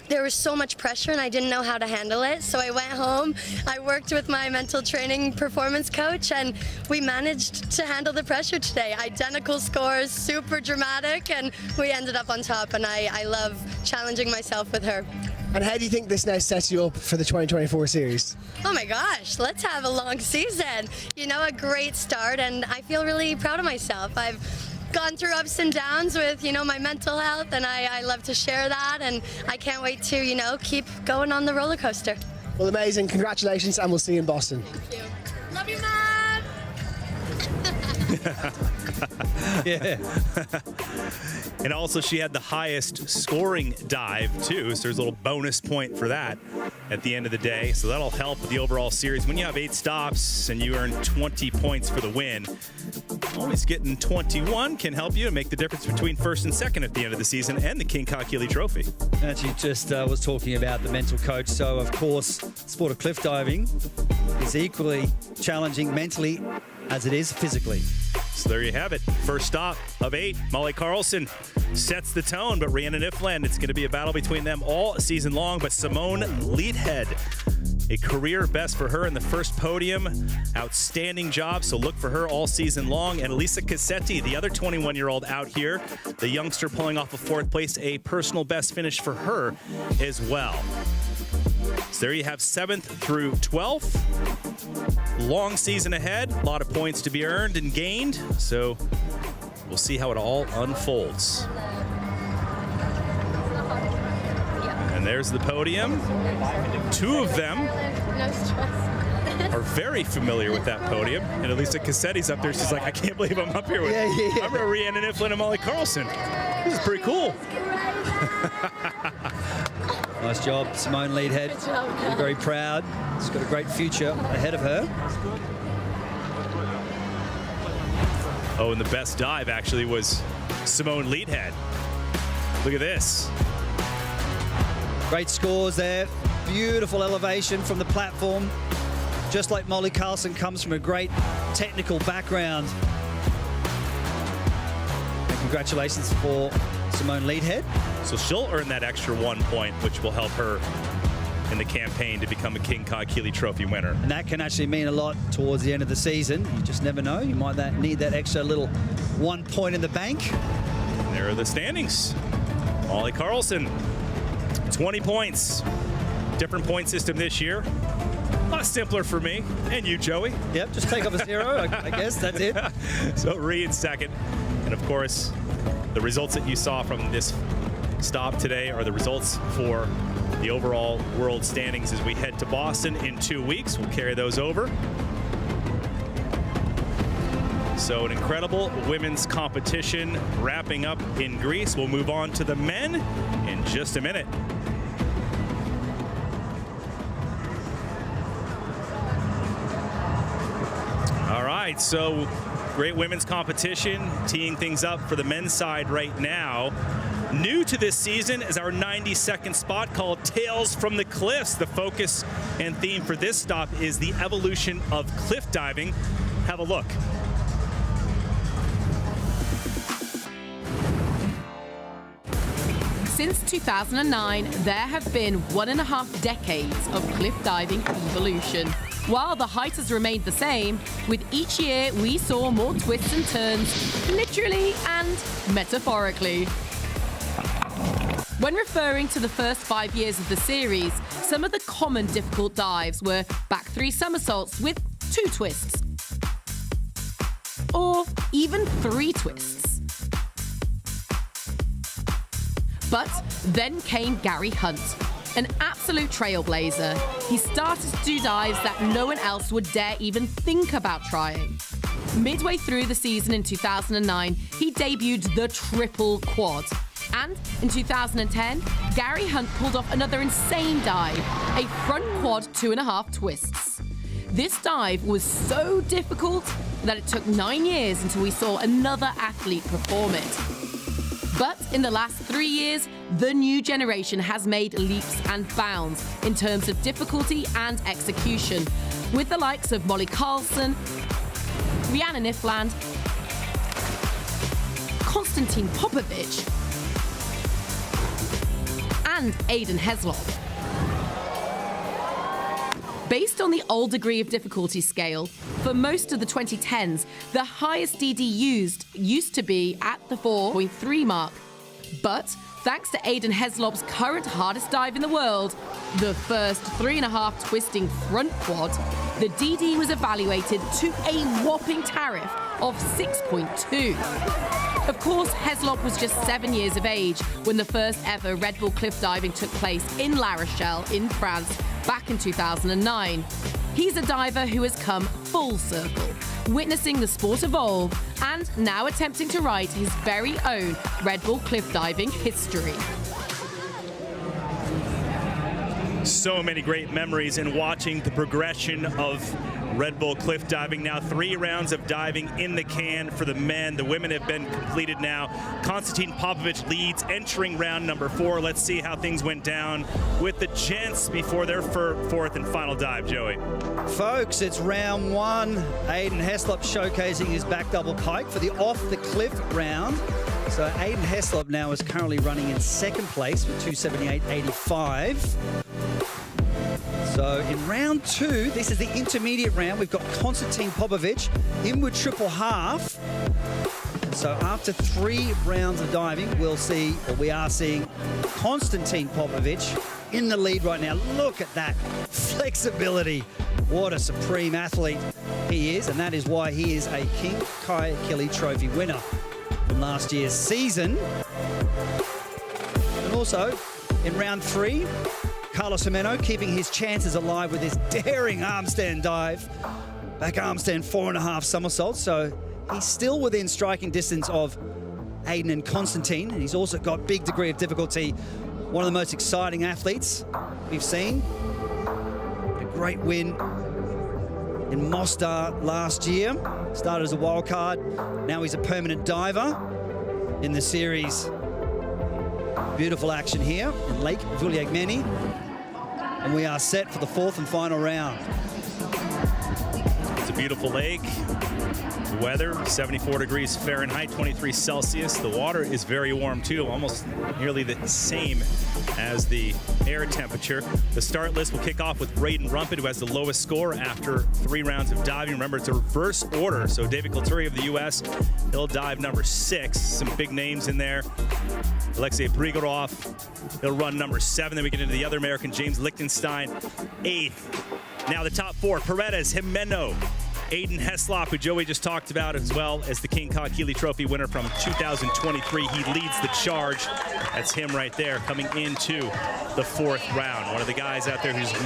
there was so much pressure and I didn't know how to handle it. So I went home, I worked with my mental training performance coach, and we managed to handle the pressure today. Identical scores, super dramatic, and we ended up on top, and I love challenging myself with her. And how do you think this now sets you up for the 2024 series? Oh my gosh, let's have a long season. You know, a great start, and I feel really proud of myself. I've gone through ups and downs with, my mental health, and I love to share that, and I can't wait to, keep going on the roller coaster. Well, amazing. Congratulations, and we'll see you in Boston. Thank you. Love you, Mom! Yeah. And also, she had the highest scoring dive, too, so there's a little bonus point for that at the end of the day. So that'll help with the overall series. When you have 8 stops and you earn 20 points for the win, always getting 21 can help you and make the difference between first and second at the end of the season and the King Kakili Trophy. Actually, just was talking about the mental coach. So, of course, sport of cliff diving is equally challenging mentally as it is physically. So there you have it. First stop of 8. Molly Carlson sets the tone, but Rhiannan Iffland, it's going to be a battle between them all season long. But Simone Leathead, a career best for her in the first podium. Outstanding job, so look for her all season long. And Elisa Cosetti, the other 21-year-old out here, the youngster pulling off a 4th place, a personal best finish for her as well. So there you have 7th through 12th. Long season ahead, a lot of points to be earned and gained, so we'll see how it all unfolds. And there's the podium. 2 of them are very familiar with that podium. And Elisa Cosetti's up there. She's like, I can't believe I'm up here with I'm Rhiannan Iffland and Molly Carlson. This is pretty cool. Nice job, Simone Leathead. Good job. We're very proud. She's got a great future ahead of her. Oh, and the best dive actually was Simone Leathead. Look at this. Great scores there. Beautiful elevation from the platform. Just like Molly Carlson comes from a great technical background. And congratulations for Simone Leathead. So she'll earn that extra 1 point, which will help her in the campaign to become a King Kakili Trophy winner. And that can actually mean a lot towards the end of the season. You just never know. You might need that extra little 1 point in the bank. And there are the standings. Molly Carlson, 20 points. Different point system this year. A lot simpler for me and you, Joey. Yep, just take off a 0, I guess. That's it. So Rhi in second. And of course, the results that you saw from this stop today are the results for the overall world standings as we head to Boston in 2 weeks. We'll carry those over. So an incredible women's competition wrapping up in Greece. We'll move on to the men in just a minute. All right, so great women's competition, teeing things up for the men's side right now. New to this season is our 90-second spot called Tales from the Cliffs. The focus and theme for this stop is the evolution of cliff diving. Have a look. Since 2009, there have been 1.5 decades of cliff diving evolution. While the height has remained the same, with each year we saw more twists and turns, literally and metaphorically. When referring to the first 5 years of the series, some of the common difficult dives were back 3 somersaults with 2 twists, or even 3 twists. But then came Gary Hunt, an absolute trailblazer. He started to do dives that no one else would dare even think about trying. Midway through the season in 2009, he debuted the triple quad. And in 2010, Gary Hunt pulled off another insane dive, a front quad 2.5 twists. This dive was so difficult that it took 9 years until we saw another athlete perform it. But in the last 3 years, the new generation has made leaps and bounds in terms of difficulty and execution, with the likes of Molly Carlson, Rhiannan Iffland, Constantin Popovici, and Aiden Heslop. Based on the old degree of difficulty scale, for most of the 2010s, the highest DD used to be at the 4.3 mark. But thanks to Aiden Heslop's current hardest dive in the world, the first 3.5 twisting front quad, the DD was evaluated to a whopping tariff of 6.2. Of course, Heslop was just 7 years of age when the first ever Red Bull cliff diving took place in La Rochelle in France back in 2009. He's a diver who has come full circle, witnessing the sport evolve and now attempting to write his very own Red Bull cliff diving history. So many great memories in watching the progression of Red Bull cliff diving. Now 3 rounds of diving in the can for the men. The women have been completed now. Constantin Popovici leads, entering round number 4. Let's see how things went down with the gents before their fourth and final dive, Joey. Folks, it's round 1. Aiden Heslop showcasing his back double pike for the off-the-cliff round. So Aiden Heslop now is currently running in second place with 278.85. So in round 2, this is the intermediate round. We've got Constantin Popovici in with triple half. So after 3 rounds of diving, we are seeing Constantin Popovici in the lead right now. Look at that flexibility. What a supreme athlete he is, and that is why he is a King Kaikili Trophy winner from last year's season. And also in round 3, Carlos Gimeno keeping his chances alive with his daring armstand dive. Back armstand 4.5 somersaults, so he's still within striking distance of Aiden and Constantin, and he's also got big degree of difficulty. One of the most exciting athletes we've seen. A great win in Mostar last year. Started as a wild card, now he's a permanent diver in the series. Beautiful action here in Lake Vuliagmeni. And we are set for the 4th and final round. It's a beautiful lake. The weather, 74 degrees Fahrenheit, 23 Celsius. The water is very warm too, almost nearly the same as the air temperature. The start list will kick off with Braden Rumpet, who has the lowest score after 3 rounds of diving. Remember, it's a reverse order, so David Colturi of the U.S., he'll dive number 6. Some big names in there. Oleksiy Prygorov, he'll run number 7. Then we get into the other American, James Lichtenstein, 8th. Now the top 4, Paredes, Gimeno, Aiden Heslop, who Joey just talked about, as well as the King Kaikili Trophy winner from 2023. He leads the charge. That's him right there coming into the 4th round. One of the guys out there who just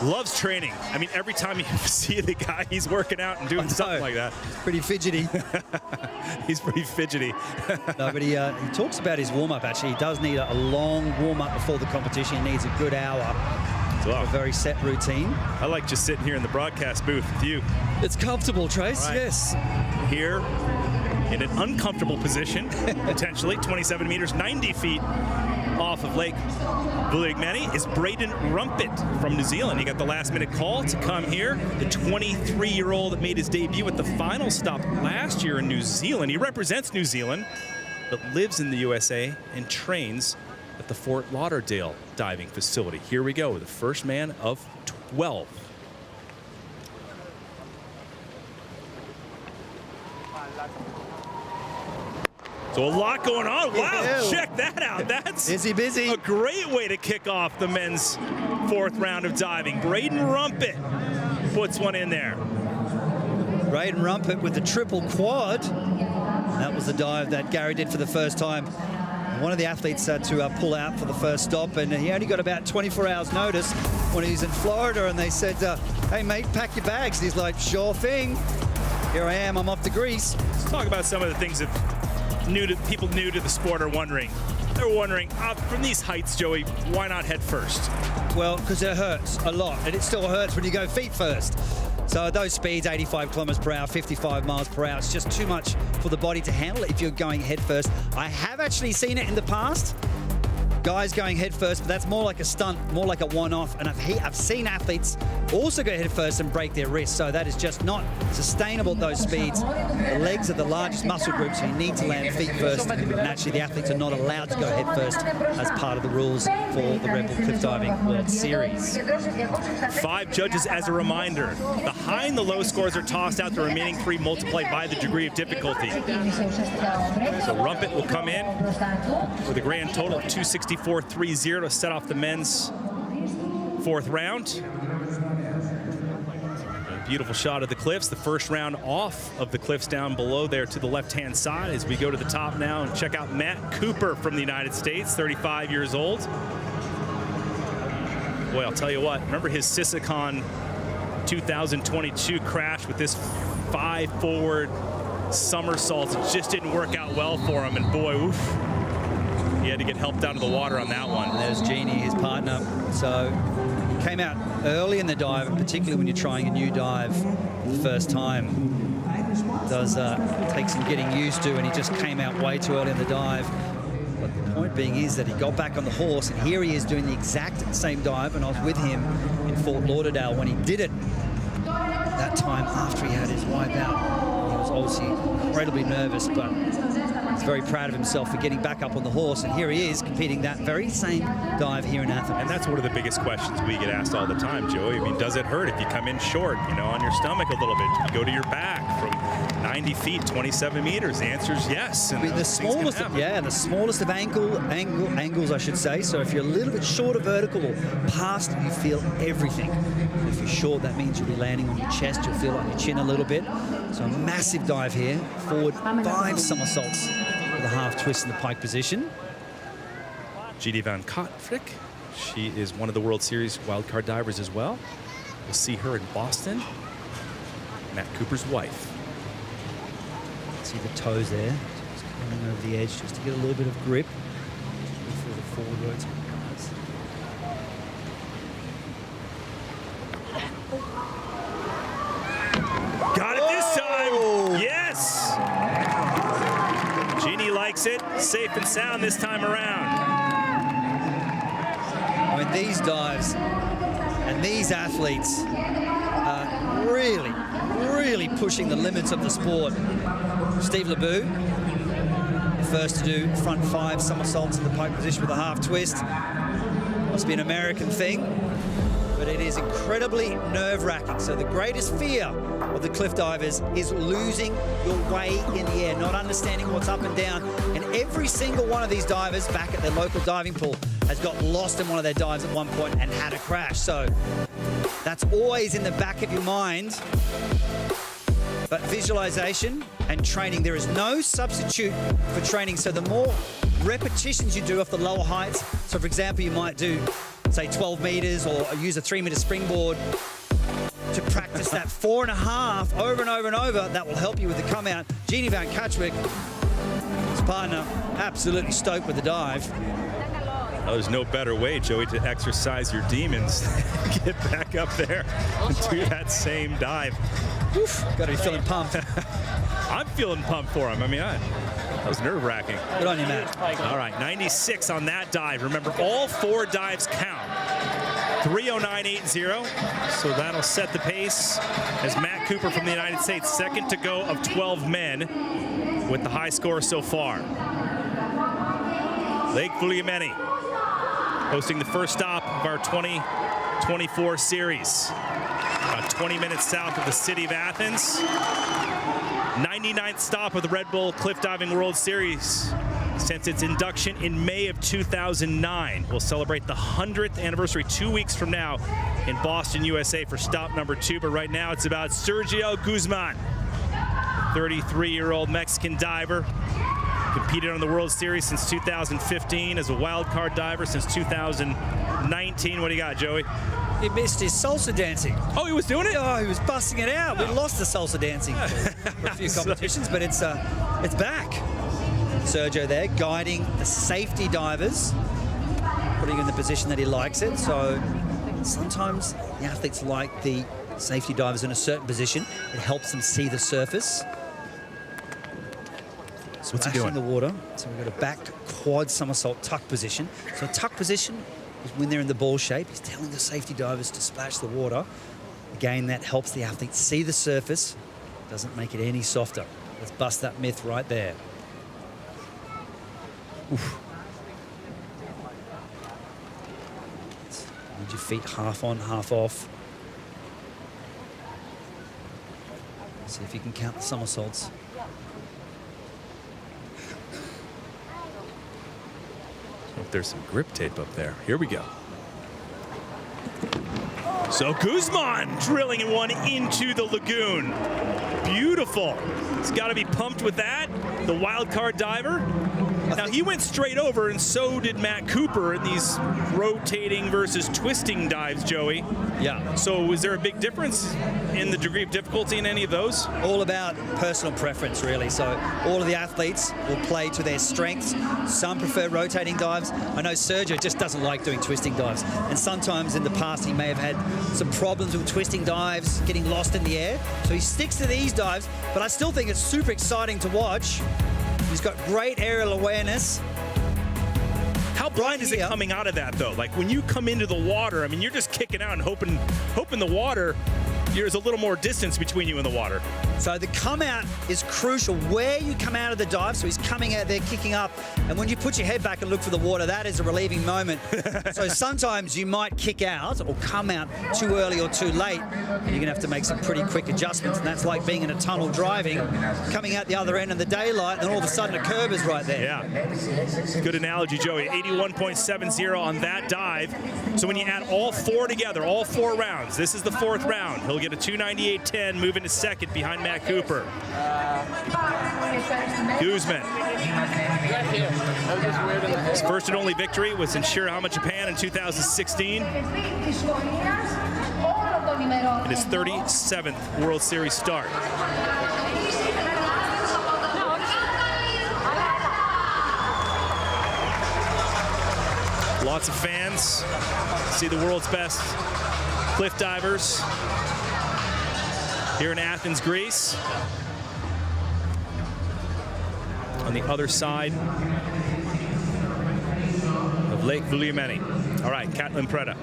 loves training. I mean, every time you see the guy, he's working out and doing something like that. Pretty fidgety. He's pretty fidgety. No, but he talks about his warm-up, actually. He does need a long warm-up before the competition. He needs a good hour. Well, a very set routine. I like just sitting here in the broadcast booth with you. It's comfortable, Trace, right. Yes. Here in an uncomfortable position, potentially 27 meters, 90 feet off of Lake Vuliagmeni is Braden Rumpet from New Zealand. He got the last-minute call to come here. The 23-year-old that made his debut at the final stop last year in New Zealand. He represents New Zealand, but lives in the USA and trains at the Fort Lauderdale diving facility. Here we go, the first man of 12. So a lot going on. Wow, Ew. Check that out. That's busy. A great way to kick off the men's 4th round of diving. Braden Rumpet puts one in there. Braden Rumpet with the triple quad. That was the dive that Gary did for the first time. One of the athletes had to pull out for the first stop, and he only got about 24 hours notice when he was in Florida, and they said, hey mate, pack your bags. And he's like, sure thing. Here I am, I'm off to Greece. Let's talk about some of the things that people new to the sport are wondering. They're wondering, from these heights, Joey, why not head first? Well, because it hurts a lot, and it still hurts when you go feet first. So those speeds, 85 kilometers per hour, 55 miles per hour, it's just too much for the body to handle if you're going head first. I have actually seen it in the past. guys going head first, but that's more like a stunt, more like a one-off. And I've seen athletes also go head first and break their wrists. So that is just not sustainable at those speeds. The legs are the largest muscle group, so you need to land feet first. And actually, the athletes are not allowed to go head first as part of the rules for the Red Bull Cliff Diving World Series. 5 judges as a reminder. The high and the low scores are tossed out, the remaining 3 multiplied by the degree of difficulty. So Rumpet will come in with a grand total of 264.30 to set off the men's 4th round. A beautiful shot of the cliffs. The first round off of the cliffs down below there to the left-hand side as we go to the top now and check out Matt Cooper from the United States, 35 years old. Boy, I'll tell you what, remember his Sisicon 2022 crash with this 5 forward somersaults? It just didn't work out well for him, and boy, oof, he had to get helped out of the water on that one. And there's Jeannie, his partner. So he came out early in the dive, and particularly when you're trying a new dive the first time, it does take some getting used to, and he just came out way too early in the dive. But the point being is that he got back on the horse, and here he is doing the exact same dive, and I was with him in Fort Lauderdale when he did it that time after he had his wipe out. He was obviously incredibly nervous, but he's very proud of himself for getting back up on the horse, and here he is competing that very same dive here in Athens. And that's one of the biggest questions we get asked all the time, Joey. I mean, does it hurt if you come in short, you know, on your stomach a little bit? You go to your back from 90 feet, 27 meters. The answer is yes. I mean, the smallest of angles, I should say. So if you're a little bit short of vertical or past, you feel everything. If you're short, that means you'll be landing on your chest. You'll feel on your chin a little bit. So a massive dive here. Forward 5 somersaults with a half twist in the pike position. Gidi van Kotfrik. She is one of the World Series wildcard divers as well. We'll see her in Boston. Matt Cooper's wife. See the toes there, just coming over the edge just to get a little bit of grip before the forward rotation. Got it this time! Yes! Jeannie likes it. Safe and sound this time around. I mean, these dives and these athletes are really pushing the limits of the sport. Steve Lebeau, the first to do front 5 somersaults in the pike position with a half twist. Must be an American thing, but it is incredibly nerve-wracking. So the greatest fear of the cliff divers is losing your way in the air, not understanding what's up and down. And every single one of these divers back at their local diving pool has got lost in one of their dives at one point and had a crash. So that's always in the back of your mind. But visualization and training, there is no substitute for training. So the more repetitions you do off the lower heights, so for example, you might do, say, 12 meters or use a 3-meter springboard to practice that 4.5 over and over and over, that will help you with the come out. Jeannie van Kotfrik, his partner, absolutely stoked with the dive. Oh, there's no better way, Joey, to exercise your demons. Get back up there and do that same dive. Oof, got to be feeling pumped. I'm feeling pumped for him. I mean, that was nerve-wracking. Good on you, Matt. All right, 96 on that dive. Remember, all 4 dives count. 309.80. So that'll set the pace as Matt Cooper from the United States, second to go of 12 men with the high score so far. Lake Vuliameni hosting the first stop of our 2024 series. About 20 minutes south of the city of Athens. 99th stop of the Red Bull Cliff Diving World Series since its induction in May of 2009. We'll celebrate the 100th anniversary 2 weeks from now in Boston, USA for stop number 2. But right now it's about Sergio Guzman, 33-year-old Mexican diver. Competed on the World Series since 2015 as a wild card diver since 2019. What do you got, Joey? He missed his salsa dancing. Oh, he was doing it? Oh, he was busting it out. We lost the salsa dancing for a few competitions, but it's back. Sergio there guiding the safety divers, putting in the position that he likes it. So sometimes the athletes like the safety divers in a certain position. It helps them see the surface. What's he doing? In the water. So we've got a back quad somersault tuck position. So tuck position is when they're in the ball shape. He's telling the safety divers to splash the water. Again, that helps the athlete see the surface. Doesn't make it any softer. Let's bust that myth right there. Oof. Hold your feet half on, half off. See if you can count the somersaults. There's some grip tape up there. Here we go. So Guzman drilling one into the lagoon. Beautiful. He's got to be pumped with that. The wild card diver. Now he went straight over, and so did Matt Cooper in these rotating versus twisting dives, Joey. Yeah. So was there a big difference in the degree of difficulty in any of those? All about personal preference, really. So all of the athletes will play to their strengths. Some prefer rotating dives. I know Sergio just doesn't like doing twisting dives. And sometimes in the past he may have had some problems with twisting dives, getting lost in the air. So he sticks to these dives, but I still think it's super exciting to watch. He's got great aerial awareness. How blind is it coming out of that, though? Like, when you come into the water, I mean, you're just kicking out and hoping the water, there's a little more distance between you and the water. So the come out is crucial. Where you come out of the dive, so he's coming out there, kicking up, and when you put your head back and look for the water, that is a relieving moment. So sometimes you might kick out or come out too early or too late, and you're going to have to make some pretty quick adjustments, and that's like being in a tunnel driving, coming out the other end in the daylight, and then all of a sudden a curb is right there. Yeah. Good analogy, Joey. 81.70 on that dive. So when you add all four together, all 4 rounds, this is the 4th round. He'll get a 298.10, move into second behind Matt Cooper. Guzman. His first and only victory was in Shirahama, Japan in 2016. And his 37th World Series start. Lots of fans see the world's best cliff divers here in Athens, Greece. On the other side of Lake Vouliagmeni. All right, Catalin Preda.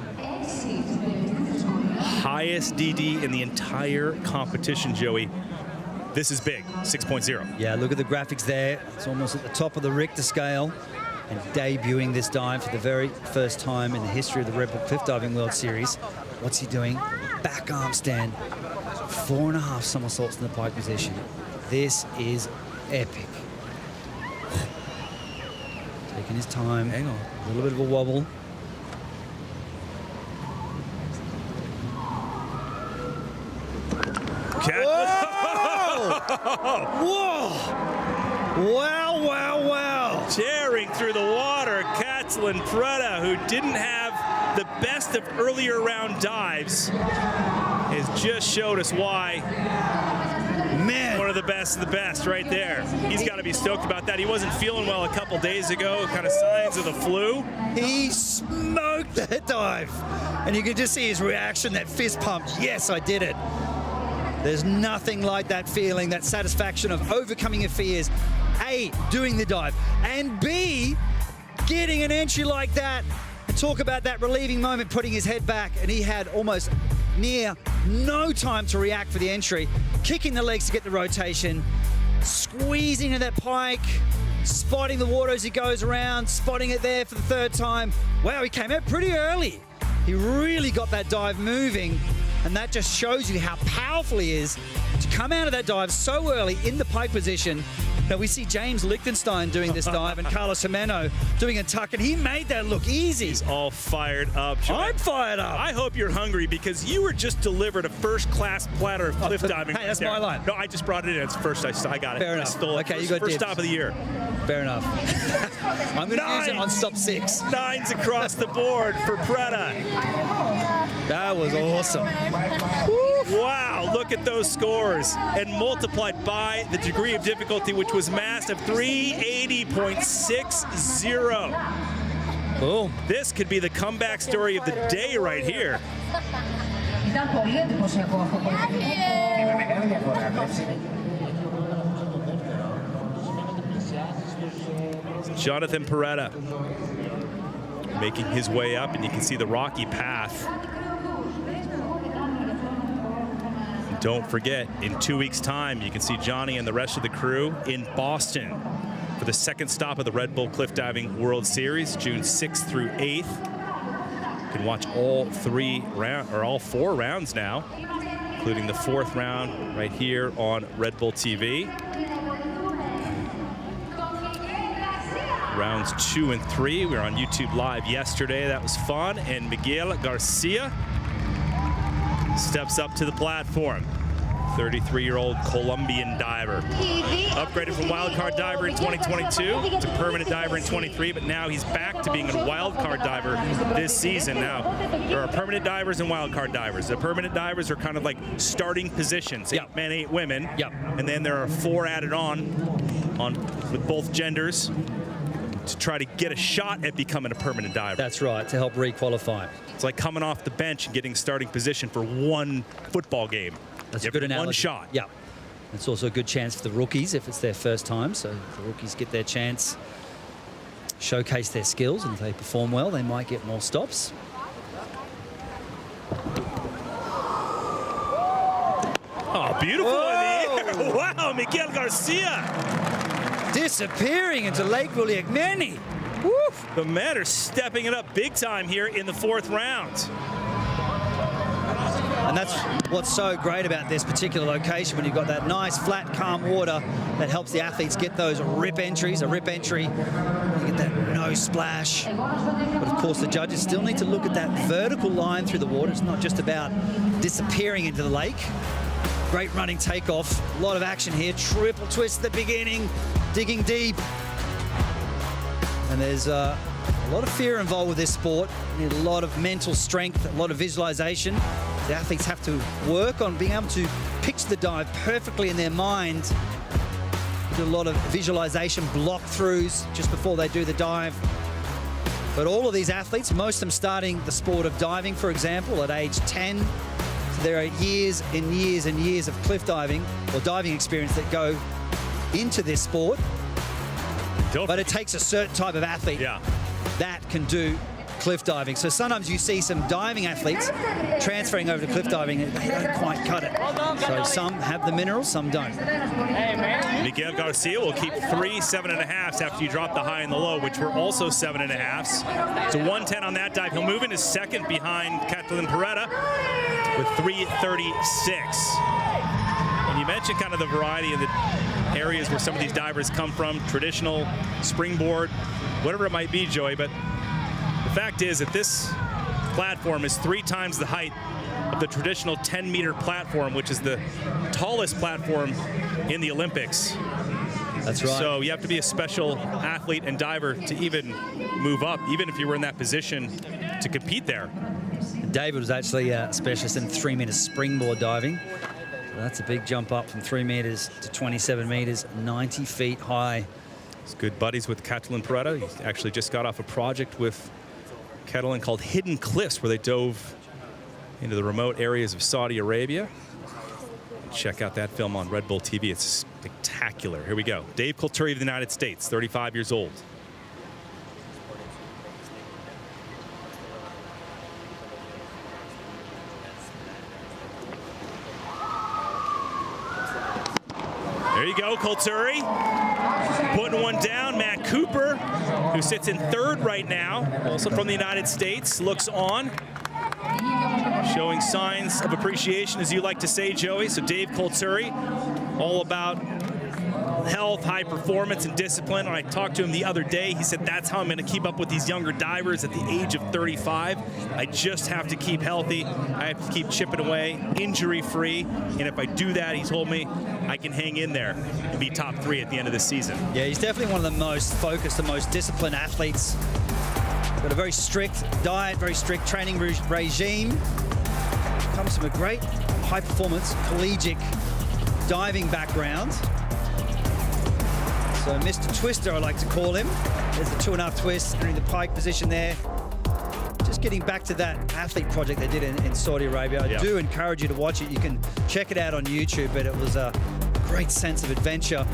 Highest DD in the entire competition, Joey. This is big, 6.0. Yeah, look at the graphics there. It's almost at the top of the Richter scale. And debuting this dive for the very first time in the history of the Red Bull Cliff Diving World Series. What's he doing? Back arm stand. 4.5 somersaults in the pike position. This is epic. Taking his time. Hang on. A little bit of a wobble. Whoa! Wow, wow, wow. Tearing through the water, Catalin Preda, who didn't have the best of earlier round dives, has just showed us why. Man. One of the best right there. He's got to be stoked about that. He wasn't feeling well a couple days ago, kind of signs of the flu. He smoked that dive. And you could just see his reaction, that fist pump. Yes, I did it. There's nothing like that feeling, that satisfaction of overcoming your fears. A, doing the dive, and B, getting an entry like that. And talk about that relieving moment, putting his head back, and he had almost near no time to react for the entry, kicking the legs to get the rotation, squeezing to that pike, spotting the water as he goes around, spotting it there for the 3rd time. Wow, he came out pretty early. He really got that dive moving, and that just shows you how powerful he is to come out of that dive so early in the pike position. Now we see James Lichtenstein doing this dive and Carlos Gimeno doing a tuck, and he made that look easy. He's all fired up. I'm fired up. I hope you're hungry because you were just delivered a first-class platter of cliff diving. Hey, that's my line. No, I just brought it in. It's first. I got it. Fair enough. I stole it. Okay, you got first dibs. stop of the year. Fair enough. I'm going to use it on stop 6. 9s across the board for Preda. That was awesome. Wow, look at those scores. And multiplied by the degree of difficulty, which was massive, 380.60. Boom. This could be the comeback story of the day right here. Constantin Preda making his way up, and you can see the rocky path. Don't forget, in 2 weeks' time, you can see Johnny and the rest of the crew in Boston for the second stop of the Red Bull Cliff Diving World Series, June 6th through 8th. You can watch all 4 rounds now, including the 4th round right here on Red Bull TV. Rounds 2 and 3, we were on YouTube Live yesterday. That was fun. And Miguel Garcia steps up to the platform. 33-year-old Colombian diver. Upgraded from wildcard diver in 2022 to permanent diver in 23, but now he's back to being a wildcard diver this season. Now, there are permanent divers and wildcard divers. The permanent divers are kind of like starting positions, 8 men, 8 women. Yep. And then there are 4 added on with both genders to try to get a shot at becoming a permanent diver. That's right, to help re-qualify. It's like coming off the bench and getting starting position for one football game. That's a good analogy. One shot. Yeah. It's also a good chance for the rookies if it's their first time. So the rookies get their chance, showcase their skills, and if they perform well, they might get more stops. Oh, beautiful in the air. Wow, Miguel Garcia. Disappearing into Lake Gimeno. Woof. The men are stepping it up big time here in the 4th round. And that's what's so great about this particular location, when you've got that nice, flat, calm water that helps the athletes get those rip entries. A rip entry, you get that no splash. But of course, the judges still need to look at that vertical line through the water. It's not just about disappearing into the lake. Great running takeoff. A lot of action here. Triple twist at the beginning, digging deep. And there's a lot of fear involved with this sport. You need a lot of mental strength, a lot of visualization. The athletes have to work on being able to picture the dive perfectly in their mind. Do a lot of visualization, block throughs just before they do the dive. But all of these athletes, most of them starting the sport of diving, for example, at age 10. So there are years and years and years of cliff diving or diving experience that go into this sport. But it takes a certain type of athlete that can do cliff diving. So sometimes you see some diving athletes transferring over to cliff diving and they don't quite cut it. So some have the minerals, some don't. Miguel Garcia will keep 3 7.5s after you drop the high and the low, which were also 7.5s. So 110 on that dive. He'll move into second behind Catalin Preda with 336. And you mentioned kind of the variety of the areas where some of these divers come from, traditional, springboard, whatever it might be, Joey, but the fact is that this platform is 3 times the height of the traditional 10-meter platform, which is the tallest platform in the Olympics. That's right. So you have to be a special athlete and diver to even move up, even if you were in that position to compete there. David was actually a specialist in 3-meter springboard diving. So that's a big jump up from 3 meters to 27 meters, 90 feet high. He's good buddies with Catalin Preda. He actually just got off a project with Catalin called Hidden Cliffs, where they dove into the remote areas of Saudi Arabia. Check out that film on Red Bull TV. It's spectacular. Here we go. Dave Colturi of the United States, 35 years old. There you go, Colturi. Putting one down. Matt Cooper, who sits in 3rd right now, also from the United States, looks on. Showing signs of appreciation, as you like to say, Joey. So Dave Colturi, all about health, high performance, and discipline. When I talked to him the other day, he said, that's how I'm going to keep up with these younger divers at the age of 35. I just have to keep healthy. I have to keep chipping away, injury-free. And if I do that, he told me, I can hang in there and be top 3 at the end of the season. Yeah, he's definitely one of the most focused and most disciplined athletes. Got a very strict diet, very strict training regime. Comes from a great high-performance collegiate diving background. So Mr. Twister, I like to call him. There's the 2.5 twist, entering the pike position there. Just getting back to that athlete project they did in Saudi Arabia. I do encourage you to watch it. You can check it out on YouTube, but it was a great sense of adventure.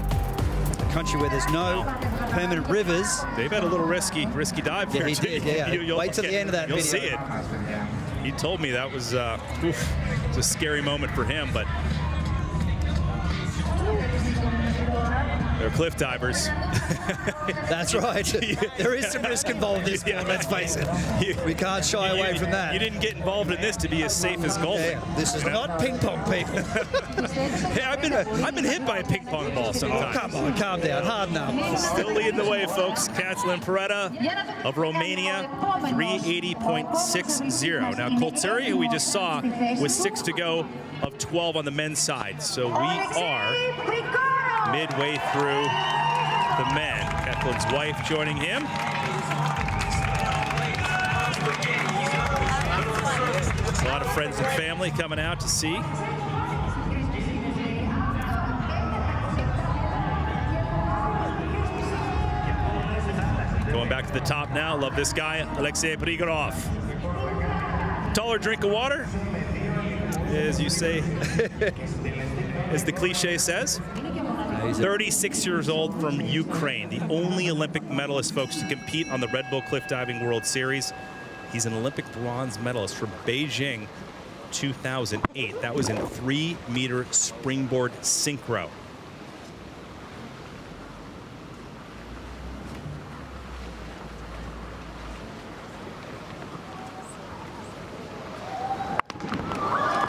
country where there's no permanent rivers. They've had a little risky dive Yeah, there. he did, yeah. Wait till the end of that You'll video. see it. He told me that was it's a scary moment for him, but they're cliff divers. That's right. There is some risk involved in this sport, let's face it. We can't shy away from that. You didn't get involved in this to be as safe as golfing. Yeah, this is not ping pong, people. Hey, I've been hit by a ping pong ball sometimes. Oh, come on, calm down, harden up. Still leading the way, folks. Catalin Preda of Romania, 380.60. Now, Colturi, who we just saw, with 6 to go of 12 on the men's side. So we are midway through the men. Catalin's wife joining him. A lot of friends and family coming out to see. Going back to the top now. Love this guy, Oleksiy Prygorov. Taller drink of water, as you say, as the cliche says. 36 years old from Ukraine, the only Olympic medalist, folks, to compete on the Red Bull Cliff Diving World Series. He's an Olympic bronze medalist from Beijing 2008. That was in 3-meter springboard synchro.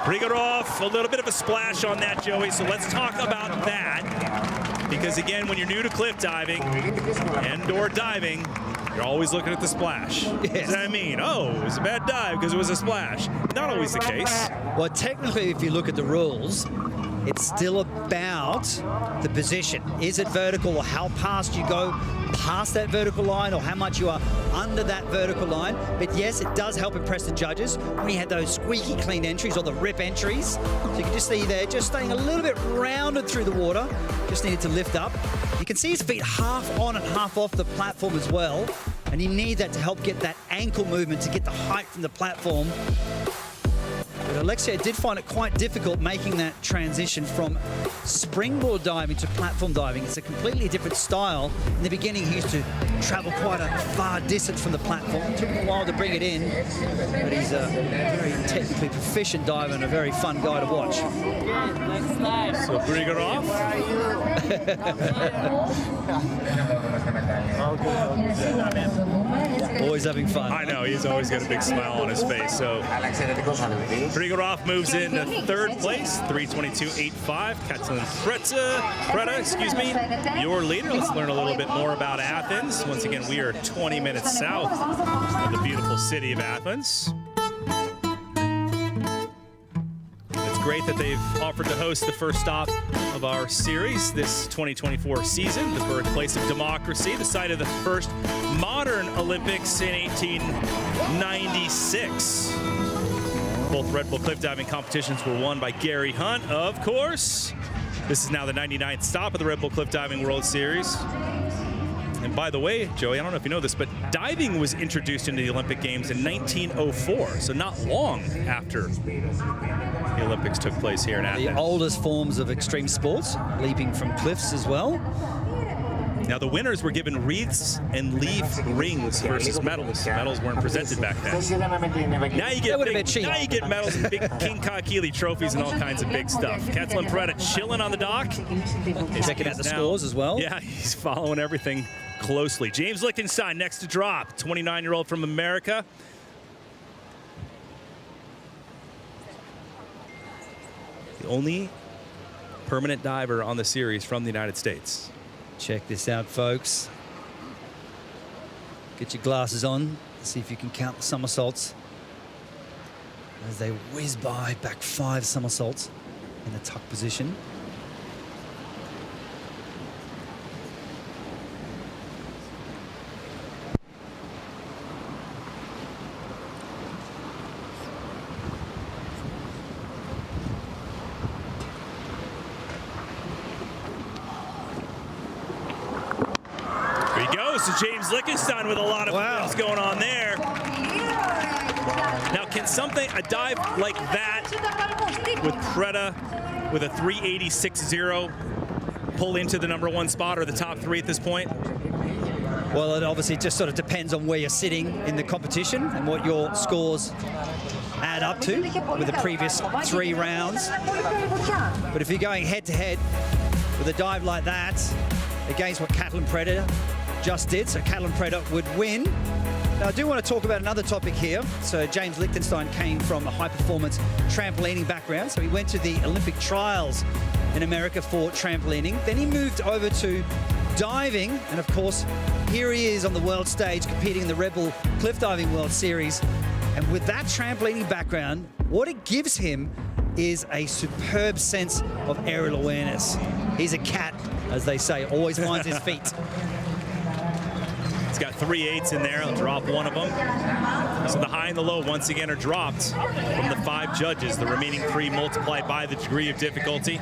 Prygorov, a little bit of a splash on that, Joey, so let's talk about that. Because again, when you're new to cliff diving and or diving, you're always looking at the splash. Yes. What does that mean? Oh, it was a bad dive because it was a splash. Not always the case. Well, technically, if you look at the rules, it's still about the position. Is it vertical, or how past you go past that vertical line, or how much you are under that vertical line? But yes, it does help impress the judges when you had those squeaky clean entries or the rip entries. So you can just see there, just staying a little bit rounded through the water. Just needed to lift up. You can see his feet half on and half off the platform as well. And you need that to help get that ankle movement to get the height from the platform. But Oleksiy did find it quite difficult making that transition from springboard diving to platform diving. It's a completely different style. In the beginning, he used to travel quite a far distance from the platform. It took him a while to bring it in, but he's a very technically proficient diver and a very fun guy to watch. So Prygorov. Always having fun. I know, he's always got a big smile on his face. So Prygorov moves in to third place, 322.85. Catalin Preda, excuse me, your leader. Let's learn a little bit more about Athens. Once again, we are 20 minutes south of the beautiful city of Athens. It's great that they've offered to host the first stop of our series this 2024 season, the birthplace of democracy, the site of the first modern Olympics in 1896. Both Red Bull cliff diving competitions were won by Gary Hunt, of course. This is now the 99th stop of the Red Bull Cliff Diving World Series. And by the way, Joey, I don't know if you know this, but diving was introduced into the Olympic Games in 1904, so not long after the Olympics took place here in Athens. The oldest forms of extreme sports, leaping from cliffs as well. Now, the winners were given wreaths and leaf rings versus medals. Medals weren't presented back then. Now you get medals and big King Kakili trophies and all kinds of big stuff. Catalin Preda chilling on the dock. He's checking out the scores as well. Yeah, he's following everything closely. James Lichtenstein next to drop, 29-year-old from America. The only permanent diver on the series from the United States. Check this out, folks. Get your glasses on. See if you can count the somersaults as they whiz by, back 5 somersaults in the tuck position. So James Lichtenstein with a lot of flips going on there. Now, can a dive like that with Preda with a 380.60, pull into the #1 spot or the top 3 at this point? Well, it obviously just sort of depends on where you're sitting in the competition and what your scores add up to with the previous 3 rounds. But if you're going head-to-head with a dive like that against what Catalin Preda just did, so Catalin Preda would win. Now, I do want to talk about another topic here. So James Lichtenstein came from a high-performance trampolining background, so he went to the Olympic trials in America for trampolining. Then he moved over to diving, and of course, here he is on the world stage competing in the Red Bull Cliffdiving World Series. And with that trampolining background, what it gives him is a superb sense of aerial awareness. He's a cat, as they say, always finds his feet. He's got 3 8s in there. He'll drop one of them. So the high and the low once again are dropped from the 5 judges. The remaining 3 multiplied by the degree of difficulty.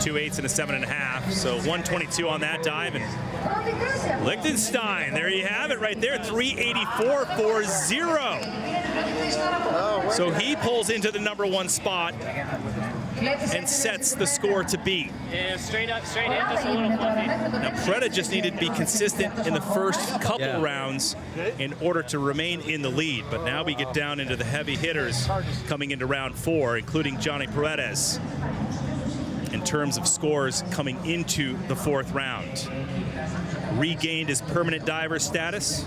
2 8s and a 7.5. So 122 on that dive. And Lichtenstein, there you have it right there. 384.40. So he pulls into the #1 spot and sets the score to beat. Yeah, straight up, straight in, just a little fluffy. Now, Preda just needed to be consistent in the first couple rounds in order to remain in the lead. But now we get down into the heavy hitters coming into round 4, including Johnny Paredes, in terms of scores coming into the 4th round. Regained his permanent diver status.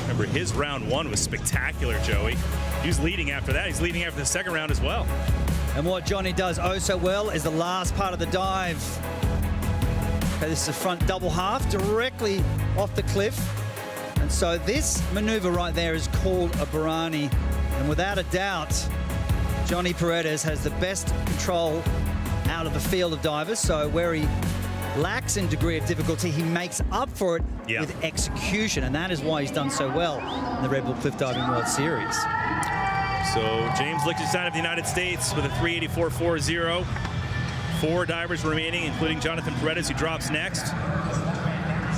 Remember, his round 1 was spectacular, Joey. He was leading after that. He's leading after the 2nd round as well. And what Johnny does oh so well is the last part of the dive. Okay, this is a front double half directly off the cliff. And so this maneuver right there is called a Barani. And without a doubt, Johnny Paredes has the best control out of the field of divers. So where he lacks in degree of difficulty, he makes up for it with execution. And that is why he's done so well in the Red Bull Cliffdiving World Series. So James Lichtenstein of the United States with a 384.40. 4 divers remaining, including Jonathan Paredes, who drops next.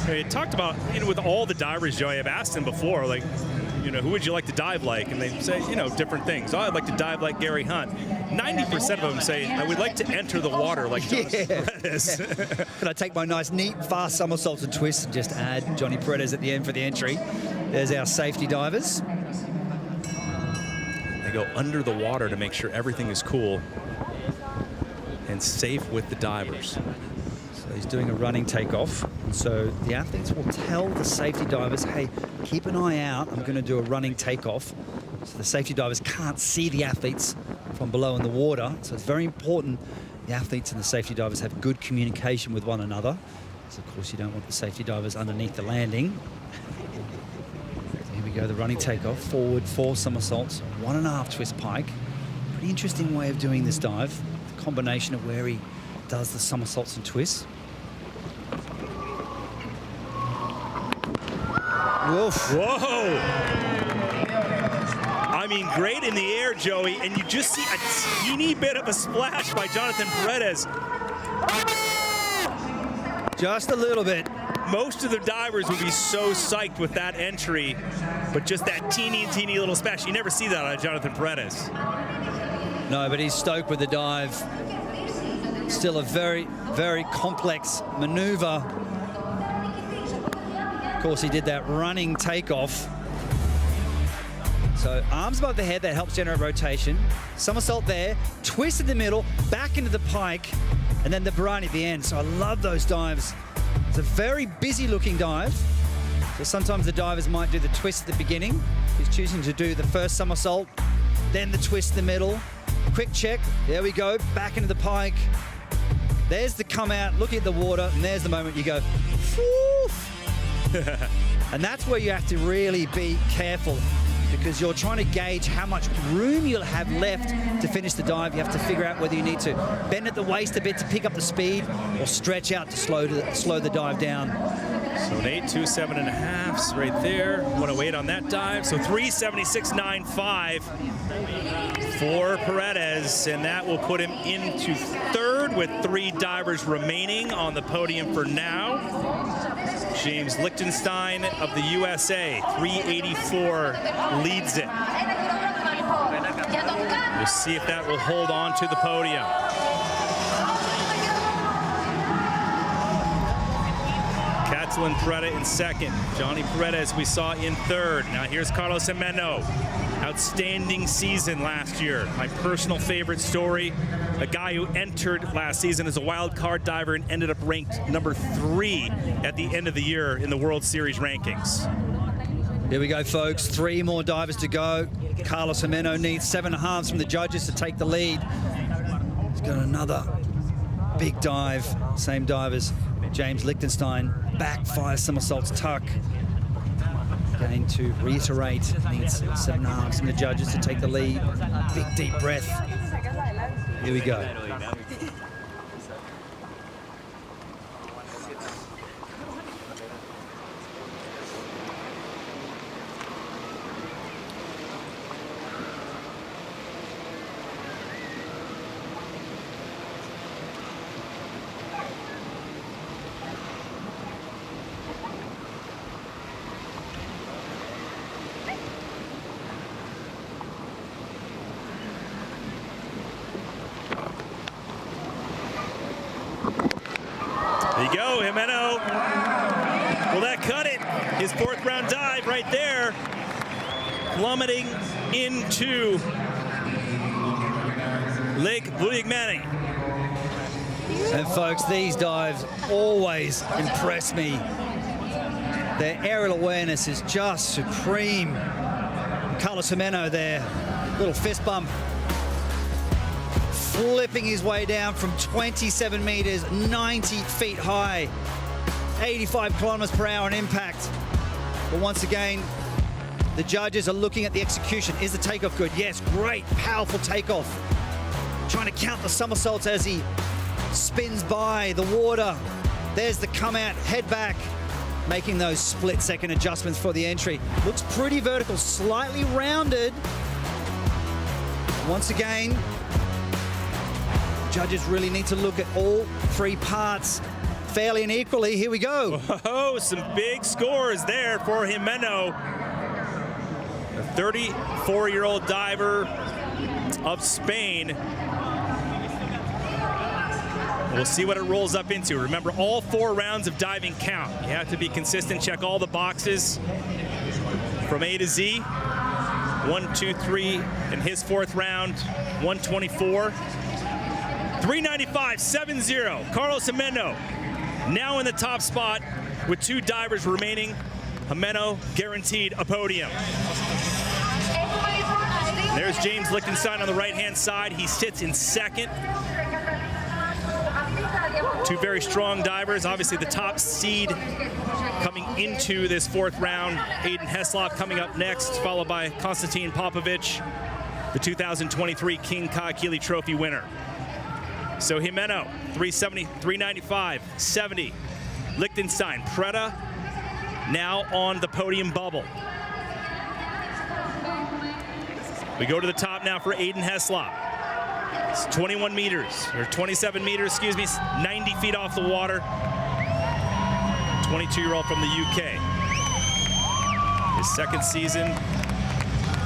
We talked about, with all the divers, Joey, I've asked them before, like, who would you like to dive like? And they say, different things. Oh, I'd like to dive like Gary Hunt. 90% of them say, I would like to enter the water like Jonathan Paredes. Can I take my nice, neat, fast somersaults and twists and just add Johnny Paredes at the end for the entry? There's our safety divers. They go under the water to make sure everything is cool and safe with the divers. So he's doing a running takeoff. So the athletes will tell the safety divers, hey, keep an eye out. I'm going to do a running takeoff. So the safety divers can't see the athletes from below in the water. So it's very important the athletes and the safety divers have good communication with one another. So of course you don't want the safety divers underneath the landing. So here we go, the running takeoff. Forward 4 somersaults, 1.5 twist pike. Pretty interesting way of doing this dive. The combination of where he does the somersaults and twists. Woof. Whoa! I mean, great in the air, Joey, and you just see a teeny bit of a splash by Jonathan Paredes. Just a little bit. Most of the divers would be so psyched with that entry, but just that teeny little splash. You never see that on Jonathan Paredes. No, but he's stoked with the dive. Still a very, very complex maneuver. Of course, he did that running takeoff. So arms above the head, that helps generate rotation. Somersault there, twist in the middle, back into the pike, and then the Barani at the end. So I love those dives. It's a very busy looking dive. So sometimes the divers might do the twist at the beginning. He's choosing to do the first somersault, then the twist in the middle. Quick check, there we go, back into the pike. There's the come out, look at the water, and there's the moment you go, woof. And that's where you have to really be careful, because you're trying to gauge how much room you'll have left to finish the dive. You have to figure out whether you need to bend at the waist a bit to pick up the speed or stretch out to slow the dive down. So an 8.2 7.5 right there. 108 on that dive. So 376.95 for Paredes, and that will put him into 3rd with 3 divers remaining on the podium for now. James Lichtenstein of the USA, 384, leads it. We'll see if that will hold on to the podium. Catalin Preda in second. Johnny Paredes we saw in third. Now here's Carlos Gimeno. Outstanding season last year. My personal favorite story. A guy who entered last season as a wild card diver and ended up ranked number 3 at the end of the year in the World Series rankings. Here we go, folks. 3 more divers to go. Carlos Gimeno needs 7.5 from the judges to take the lead. He's got another big dive. Same divers. James Lichtenstein, back 5 somersaults tuck. Again, to reiterate, needs 7.5 from the judges to take the lead. Big deep breath. Here we go. There you go, Gimeno. Will that cut it? His 4th round dive right there. Plummeting into Lake Lichtenstein. And folks, these dives always impress me. Their aerial awareness is just supreme. Carlos Gimeno there, little fist bump. Flipping his way down from 27 meters, 90 feet high, 85 kilometers per hour on impact. But once again, the judges are looking at the execution. Is the takeoff good? Yes, great, powerful takeoff. Trying to count the somersaults as he spins by the water. There's the come out, head back, making those split-second adjustments for the entry. Looks pretty vertical, slightly rounded. Once again, judges really need to look at all 3 parts fairly and equally. Here we go. Oh, some big scores there for Gimeno. A 34-year-old diver of Spain. We'll see what it rolls up into. Remember, all 4 rounds of diving count. You have to be consistent, check all the boxes from A to Z. 1, 2, 3 in his 4th round, 124. 395.70. Carlos Gimeno now in the top spot with 2 divers remaining. Gimeno guaranteed a podium. There's James Lichtenstein on the right-hand side. He sits in second. 2 very strong divers. Obviously the top seed coming into this 4th round. Aiden Heslop coming up next, followed by Constantin Popovici, the 2023 King Kakili Trophy winner. So Gimeno, 370, 395, 70. Lichtenstein, Preda, now on the podium bubble. We go to the top now for Aiden Heslop. It's 21 meters, or 27 meters, excuse me, 90 feet off the water. 22-year-old from the UK. His 2nd season,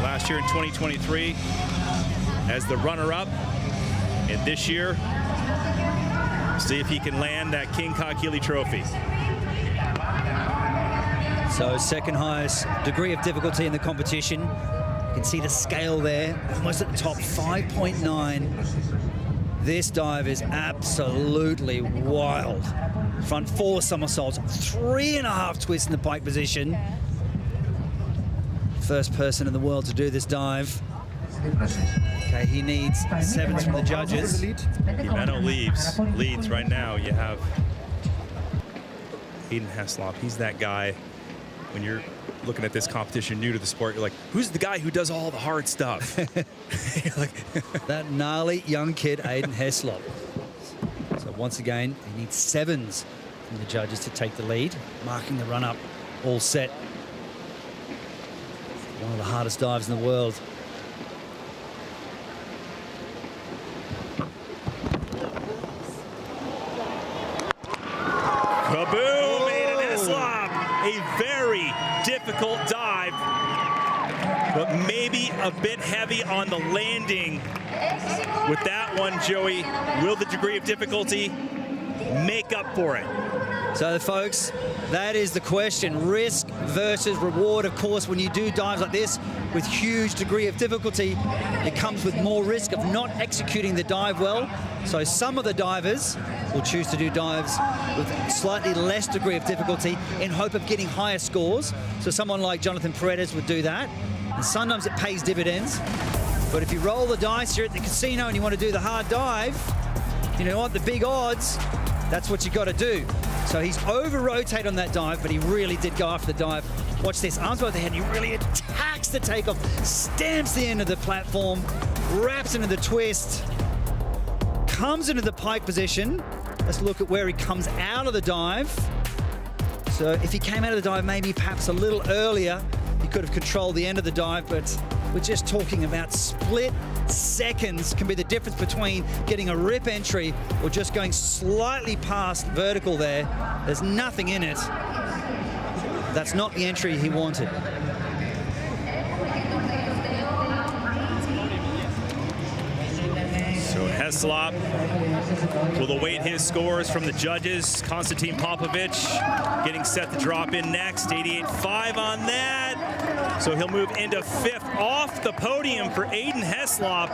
last year in 2023, as the runner-up. And this year, see if he can land that King Kakili Trophy. So 2nd highest degree of difficulty in the competition. You can see the scale there, almost at the top, 5.9. This dive is absolutely wild. Front 4 somersaults, 3.5 twists in the pike position. First person in the world to do this dive. Okay, he needs 7s from the judges. Gimeno leads right now. You have Aiden Heslop. He's that guy when you're looking at this competition new to the sport. You're like, who's the guy who does all the hard stuff? That gnarly young kid, Aiden Heslop. So once again, he needs 7s from the judges to take the lead. Marking the run-up, all set. One of the hardest dives in the world. Kaboom! Aiden Heslop. A very difficult dive, but maybe a bit heavy on the landing. With that one, Joey, will the degree of difficulty make up for it? So, folks, that is the question. Risk versus reward. Of course, when you do dives like this with huge degree of difficulty, it comes with more risk of not executing the dive well. So some of the divers will choose to do dives with slightly less degree of difficulty in hope of getting higher scores. So someone like Jonathan Paredes would do that. And sometimes it pays dividends. But if you roll the dice here at the casino and you want to do the hard dive, you know what, the big odds, that's what you got to do. So he's over-rotated on that dive, but he really did go after the dive. Watch this, arms above the head, he really attacks the takeoff, stamps the end of the platform, wraps into the twist, comes into the pike position. Let's look at where he comes out of the dive. So if he came out of the dive maybe perhaps a little earlier, he could have controlled the end of the dive, but we're just talking about split seconds can be the difference between getting a rip entry or just going slightly past vertical there. There's nothing in it. That's not the entry he wanted. So Heslop will await his scores from the judges. Constantin Popovici getting set to drop in next. 88.5 on that. So he'll move into fifth off the podium for Aiden Heslop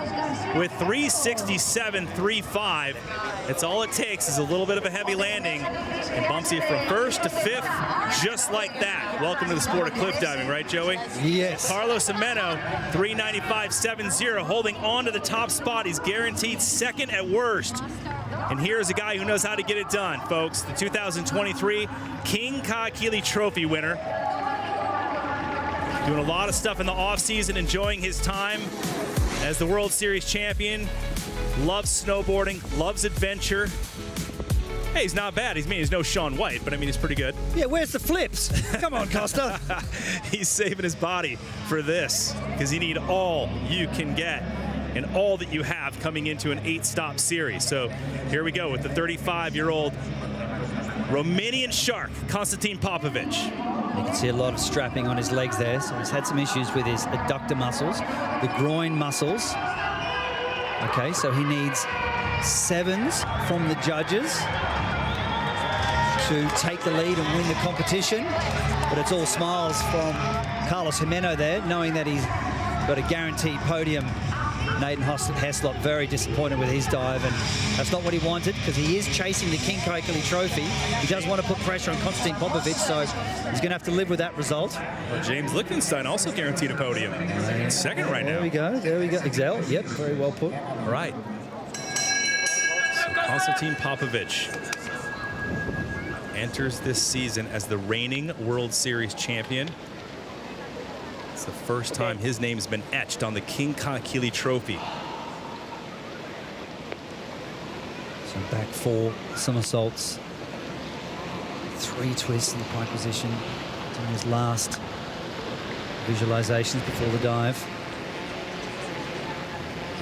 with 367.35. It's all it takes is a little bit of a heavy landing and bumps you from first to fifth just like that. Welcome to the sport of cliff diving, right, Joey? Yes. Carlos Gimeno, 395.70, holding on to the top spot. He's guaranteed second at worst. And here's a guy who knows how to get it done, folks. The 2023 King Kahekili Trophy winner. Doing a lot of stuff in the offseason, enjoying his time as the World Series champion. Loves snowboarding, loves adventure. Hey, he's not bad. He's no Shaun White, but I mean, he's pretty good. Yeah, where's the flips? Come on, Costa. He's saving his body for this because you need all you can get and all that you have coming into an 8-stop series. So here we go with the 35-year-old Romanian shark, Constantin Popovici. You can see a lot of strapping on his legs there, so he's had some issues with his adductor muscles, the groin muscles. Okay, so he needs 7s from the judges to take the lead and win the competition. But it's all smiles from Carlos Gimeno there, knowing that he's got a guaranteed podium. Aiden Heslop very disappointed with his dive, and that's not what he wanted because he is chasing the King Kahekili Trophy. He does want to put pressure on Constantin Popovici, so he's going to have to live with that result. Well, James Lichtenstein also guaranteed a podium. Second right now. There we go. Excel. Yep, very well put. All right. So Constantin Popovici enters this season as the reigning World Series champion. It's the first time his name's been etched on the King Kahekili Trophy. So back 4 somersaults, 3 twists in the pike position, doing his last visualizations before the dive.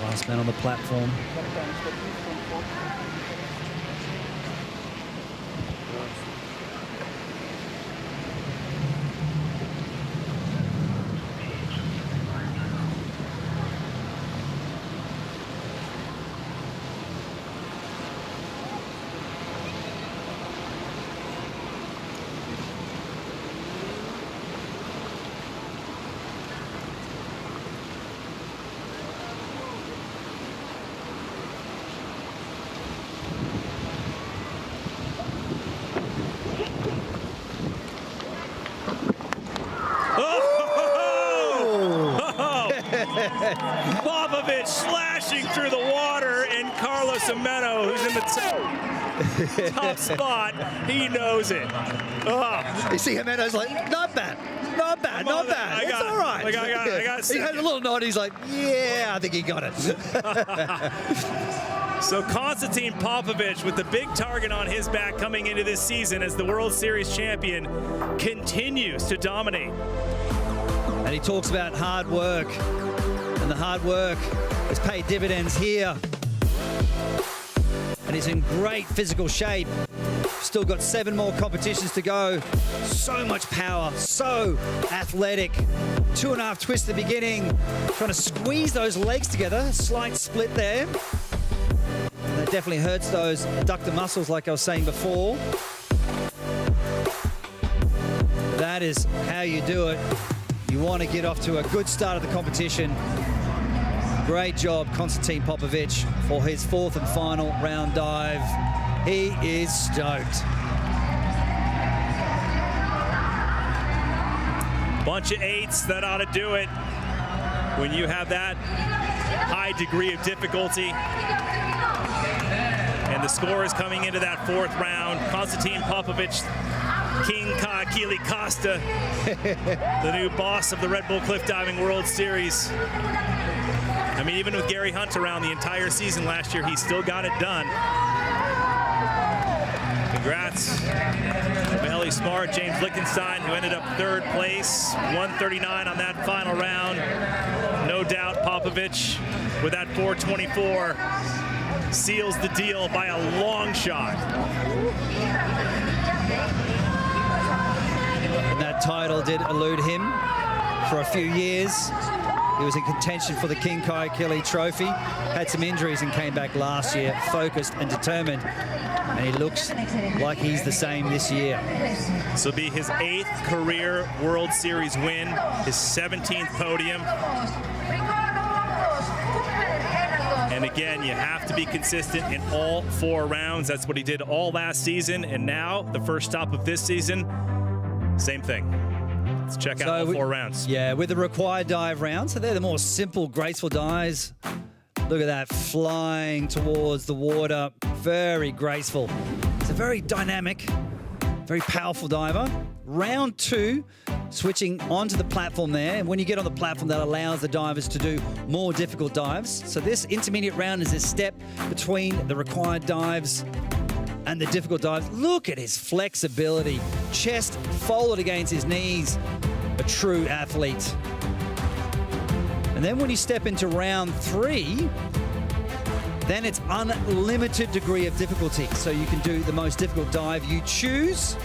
Last man on the platform. Popovici slashing through the water, and Carlos Gimeno, who's in the top spot, he knows it. Oh. You see Gimeno's like, not bad. Not bad. It's all right. I got he had a little nod. He's like, yeah, I think he got it. So Constantin Popovici with the big target on his back coming into this season as the World Series champion continues to dominate. And he talks about hard work. And the hard work has paid dividends here. And he's in great physical shape. Still got 7 more competitions to go. So much power, so athletic. 2.5 twists at the beginning. Trying to squeeze those legs together. Slight split there. And that definitely hurts those adductor muscles like I was saying before. matters how you do it. You want to get off to a good start of the competition. Great job, Constantin Popovici, for his 4th and final round dive. He is stoked. Bunch of 8s, that ought to do it. When you have that high degree of difficulty. And the score is coming into that 4th round. Constantin Popovici, King Kili Costa, the new boss of the Red Bull Cliff Diving World Series. I mean, even with Gary Hunt around the entire season last year, he still got it done. Congrats to Ellie Smart, James Lichtenstein, who ended up 3rd place, 139 on that final round. No doubt Popovici with that 424 seals the deal by a long shot. And that title did elude him for a few years. He was in contention for the King Kili Trophy, had some injuries and came back last year, focused and determined. And he looks like he's the same this year. This will be his 8th career World Series win, his 17th podium. And again, you have to be consistent in all 4 rounds. That's what he did all last season. And now, the first stop of this season, same thing. Let's check out all 4 rounds. Yeah, with the required dive rounds. So they're the more simple, graceful dives. Look at that, flying towards the water. Very graceful. It's a very dynamic, very powerful diver. Round 2, switching onto the platform there. And when you get on the platform, that allows the divers to do more difficult dives. So this intermediate round is a step between the required dives and the difficult dives. Look at his flexibility. Chest folded against his knees. A true athlete. And then when you step into round 3, then it's unlimited degree of difficulty. So you can do the most difficult dive you choose.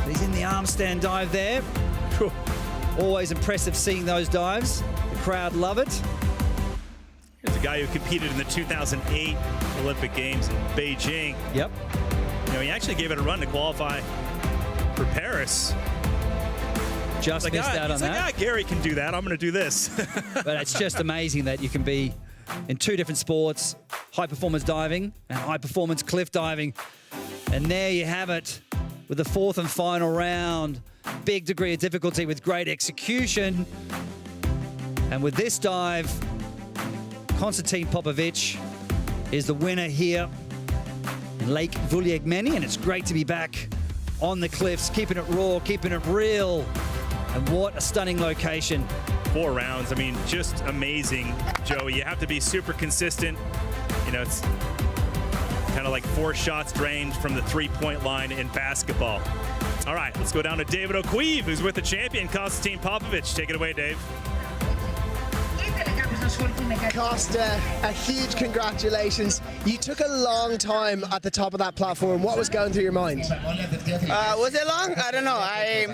He's in the arm stand dive there. Always impressive seeing those dives. The crowd love it. Here's a guy who competed in the 2008 Olympic Games in Beijing. Yep. You know, he actually gave it a run to qualify for Paris. Just missed out on that. Like, Gary can do that. I'm going to do this. But it's just amazing that you can be in 2 different sports, high-performance diving and high-performance cliff diving. And there you have it with the 4th and final round. Big degree of difficulty with great execution. And with this dive, Constantin Popovici is the winner here in Lake Vuliegmeni, and it's great to be back on the cliffs, keeping it raw, keeping it real. And what a stunning location. 4 rounds, I mean, just amazing, Joey. You have to be super consistent. You know, it's kind of like 4 shots drained from the 3-point line in basketball. All right, let's go down to David O'Queeve, who's with the champion, Constantin Popovici. Take it away, Dave. Costa, a huge congratulations. You took a long time at the top of that platform. What was going through your mind? Was it long? I don't know. I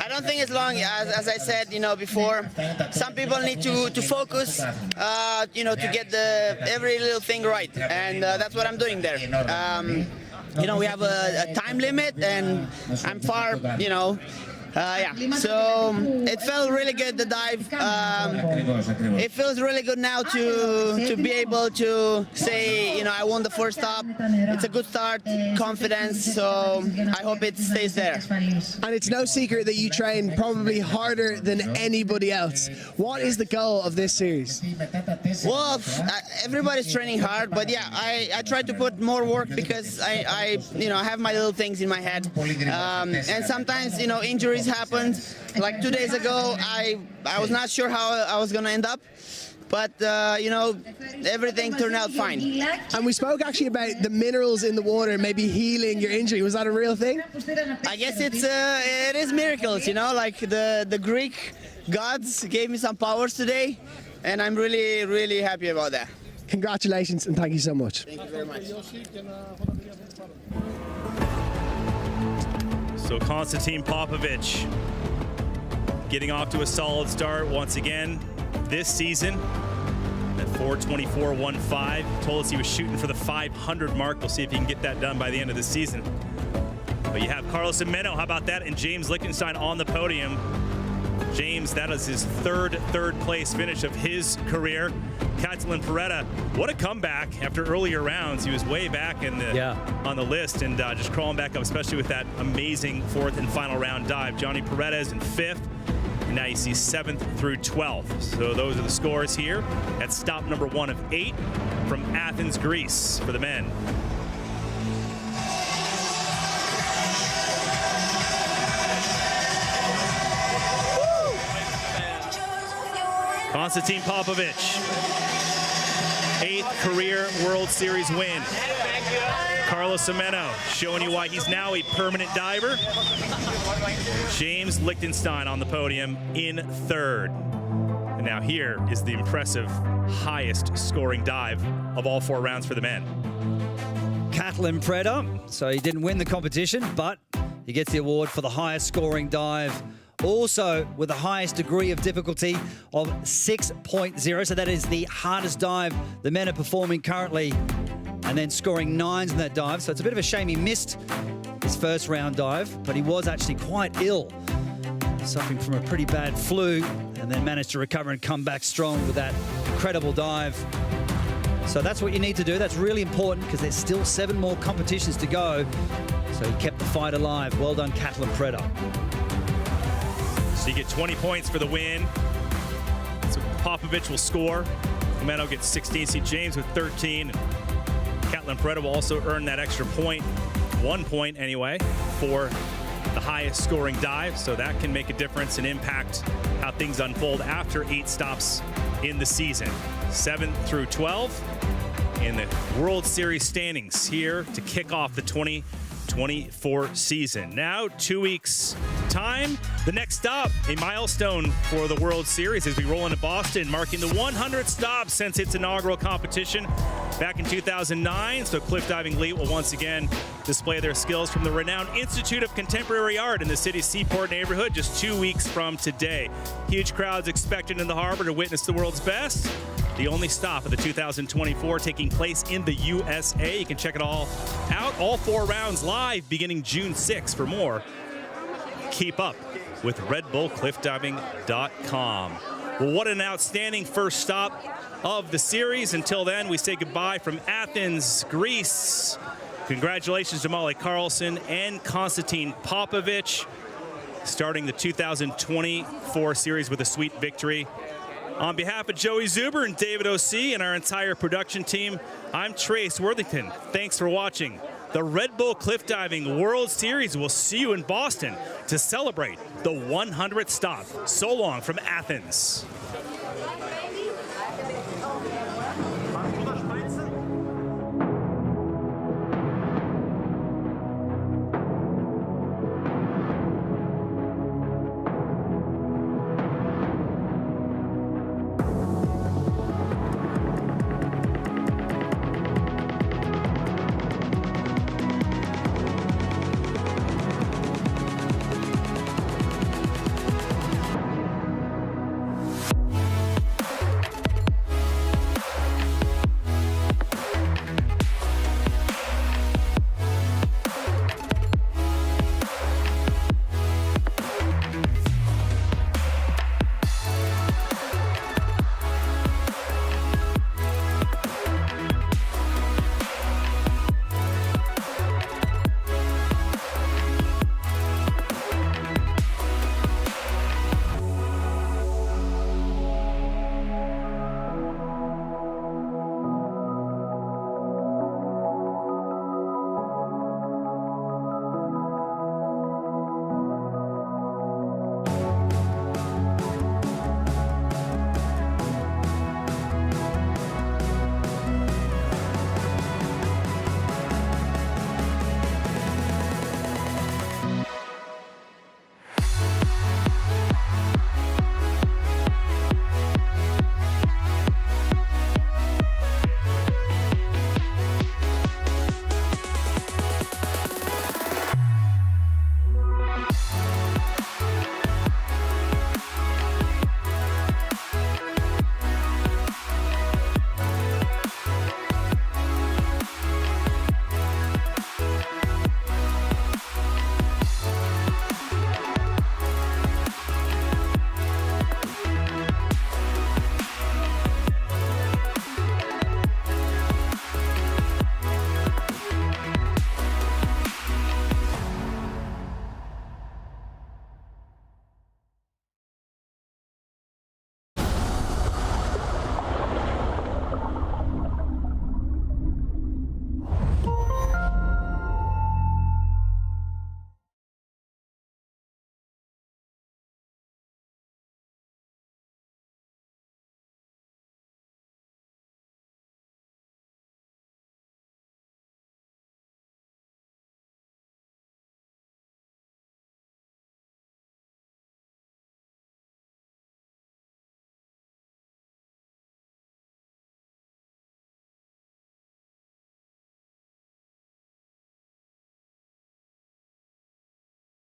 don't think it's long. As I said, you know, before, some people need to focus, you know, to get every little thing right, and that's what I'm doing there. You know, we have a time limit, and I'm far, you know. Yeah, so it felt really good, the dive. It feels really good now to be able to say, you know, I won the first stop. It's a good start, confidence, so I hope it stays there. And it's no secret that you train probably harder than anybody else. What is the goal of this series? Well, everybody's training hard, but yeah, I try to put more work because I you know, I have my little things in my head. And sometimes, you know, injuries happened. Like 2 days ago, I was not sure how I was going to end up. But, you know, everything turned out fine. And we spoke actually about the minerals in the water maybe healing your injury. Was that a real thing? I guess it is miracles, you know, like the Greek gods gave me some powers today, and I'm really, really happy about that. Congratulations and thank you so much. Thank you very much. So Constantin Popovici getting off to a solid start once again this season at 4:24.15. Told us he was shooting for the 500 mark. We'll see if he can get that done by the end of the season. But you have Carlos Gimeno, how about that, and James Lichtenstein on the podium. James, that is his third place finish of his career. Catalin Preda, what a comeback after earlier rounds. He was way back in the on the list and just crawling back up, especially with that amazing fourth and final round dive. Johnny Paredes in fifth, and now you see 7th through 12th. So those are the scores here at stop number 1 of 8 from Athens, Greece for the men. Constantin Popovici, 8th career World Series win. Carlos Gimeno showing you why he's now a permanent diver. James Lichtenstein on the podium in 3rd. And now here is the impressive highest scoring dive of all 4 rounds for the men. Catalin Preda, so he didn't win the competition, but he gets the award for the highest scoring dive. Also with the highest degree of difficulty of 6.0, so that is the hardest dive the men are performing currently, and then scoring 9s in that dive. So it's a bit of a shame he missed his first round dive, but he was actually quite ill, suffering from a pretty bad flu, and then managed to recover and come back strong with that incredible dive. So that's what you need to do. That's really important because there's still 7 more competitions to go. So he kept the fight alive. Well done, Catalin Preda. So you get 20 points for the win. So Popovici will score. Gimeno gets 16. See James with 13. Catalin Preda will also earn that extra point, 1 point anyway, for the highest scoring dive. So that can make a difference and impact how things unfold after 8 stops in the season. 7 through 12 in the World Series standings here to kick off the 2024 season. Now, 2 weeks time, the next stop, a milestone for the World Series as we roll into Boston, marking the 100th stop since its inaugural competition back in 2009. So Cliff Diving Elite will once again display their skills from the renowned Institute of Contemporary Art in the city's Seaport neighborhood just 2 weeks from today. Huge crowds expected in the harbor to witness the world's best. The only stop of the 2024 taking place in the USA. You can check it all out, all 4 rounds live beginning June 6th. For more, keep up with redbullcliffdiving.com. Well, what an outstanding first stop of the series. Until then, we say goodbye from Athens, Greece. Congratulations to Molly Carlson and Constantin Popovici, starting the 2024 series with a sweet victory. On behalf of Joey Zuber and David O.C. and our entire production team, I'm Trace Worthington. Thanks for watching the Red Bull Cliff Diving World Series. We'll see you in Boston to celebrate the 100th stop. So long from Athens.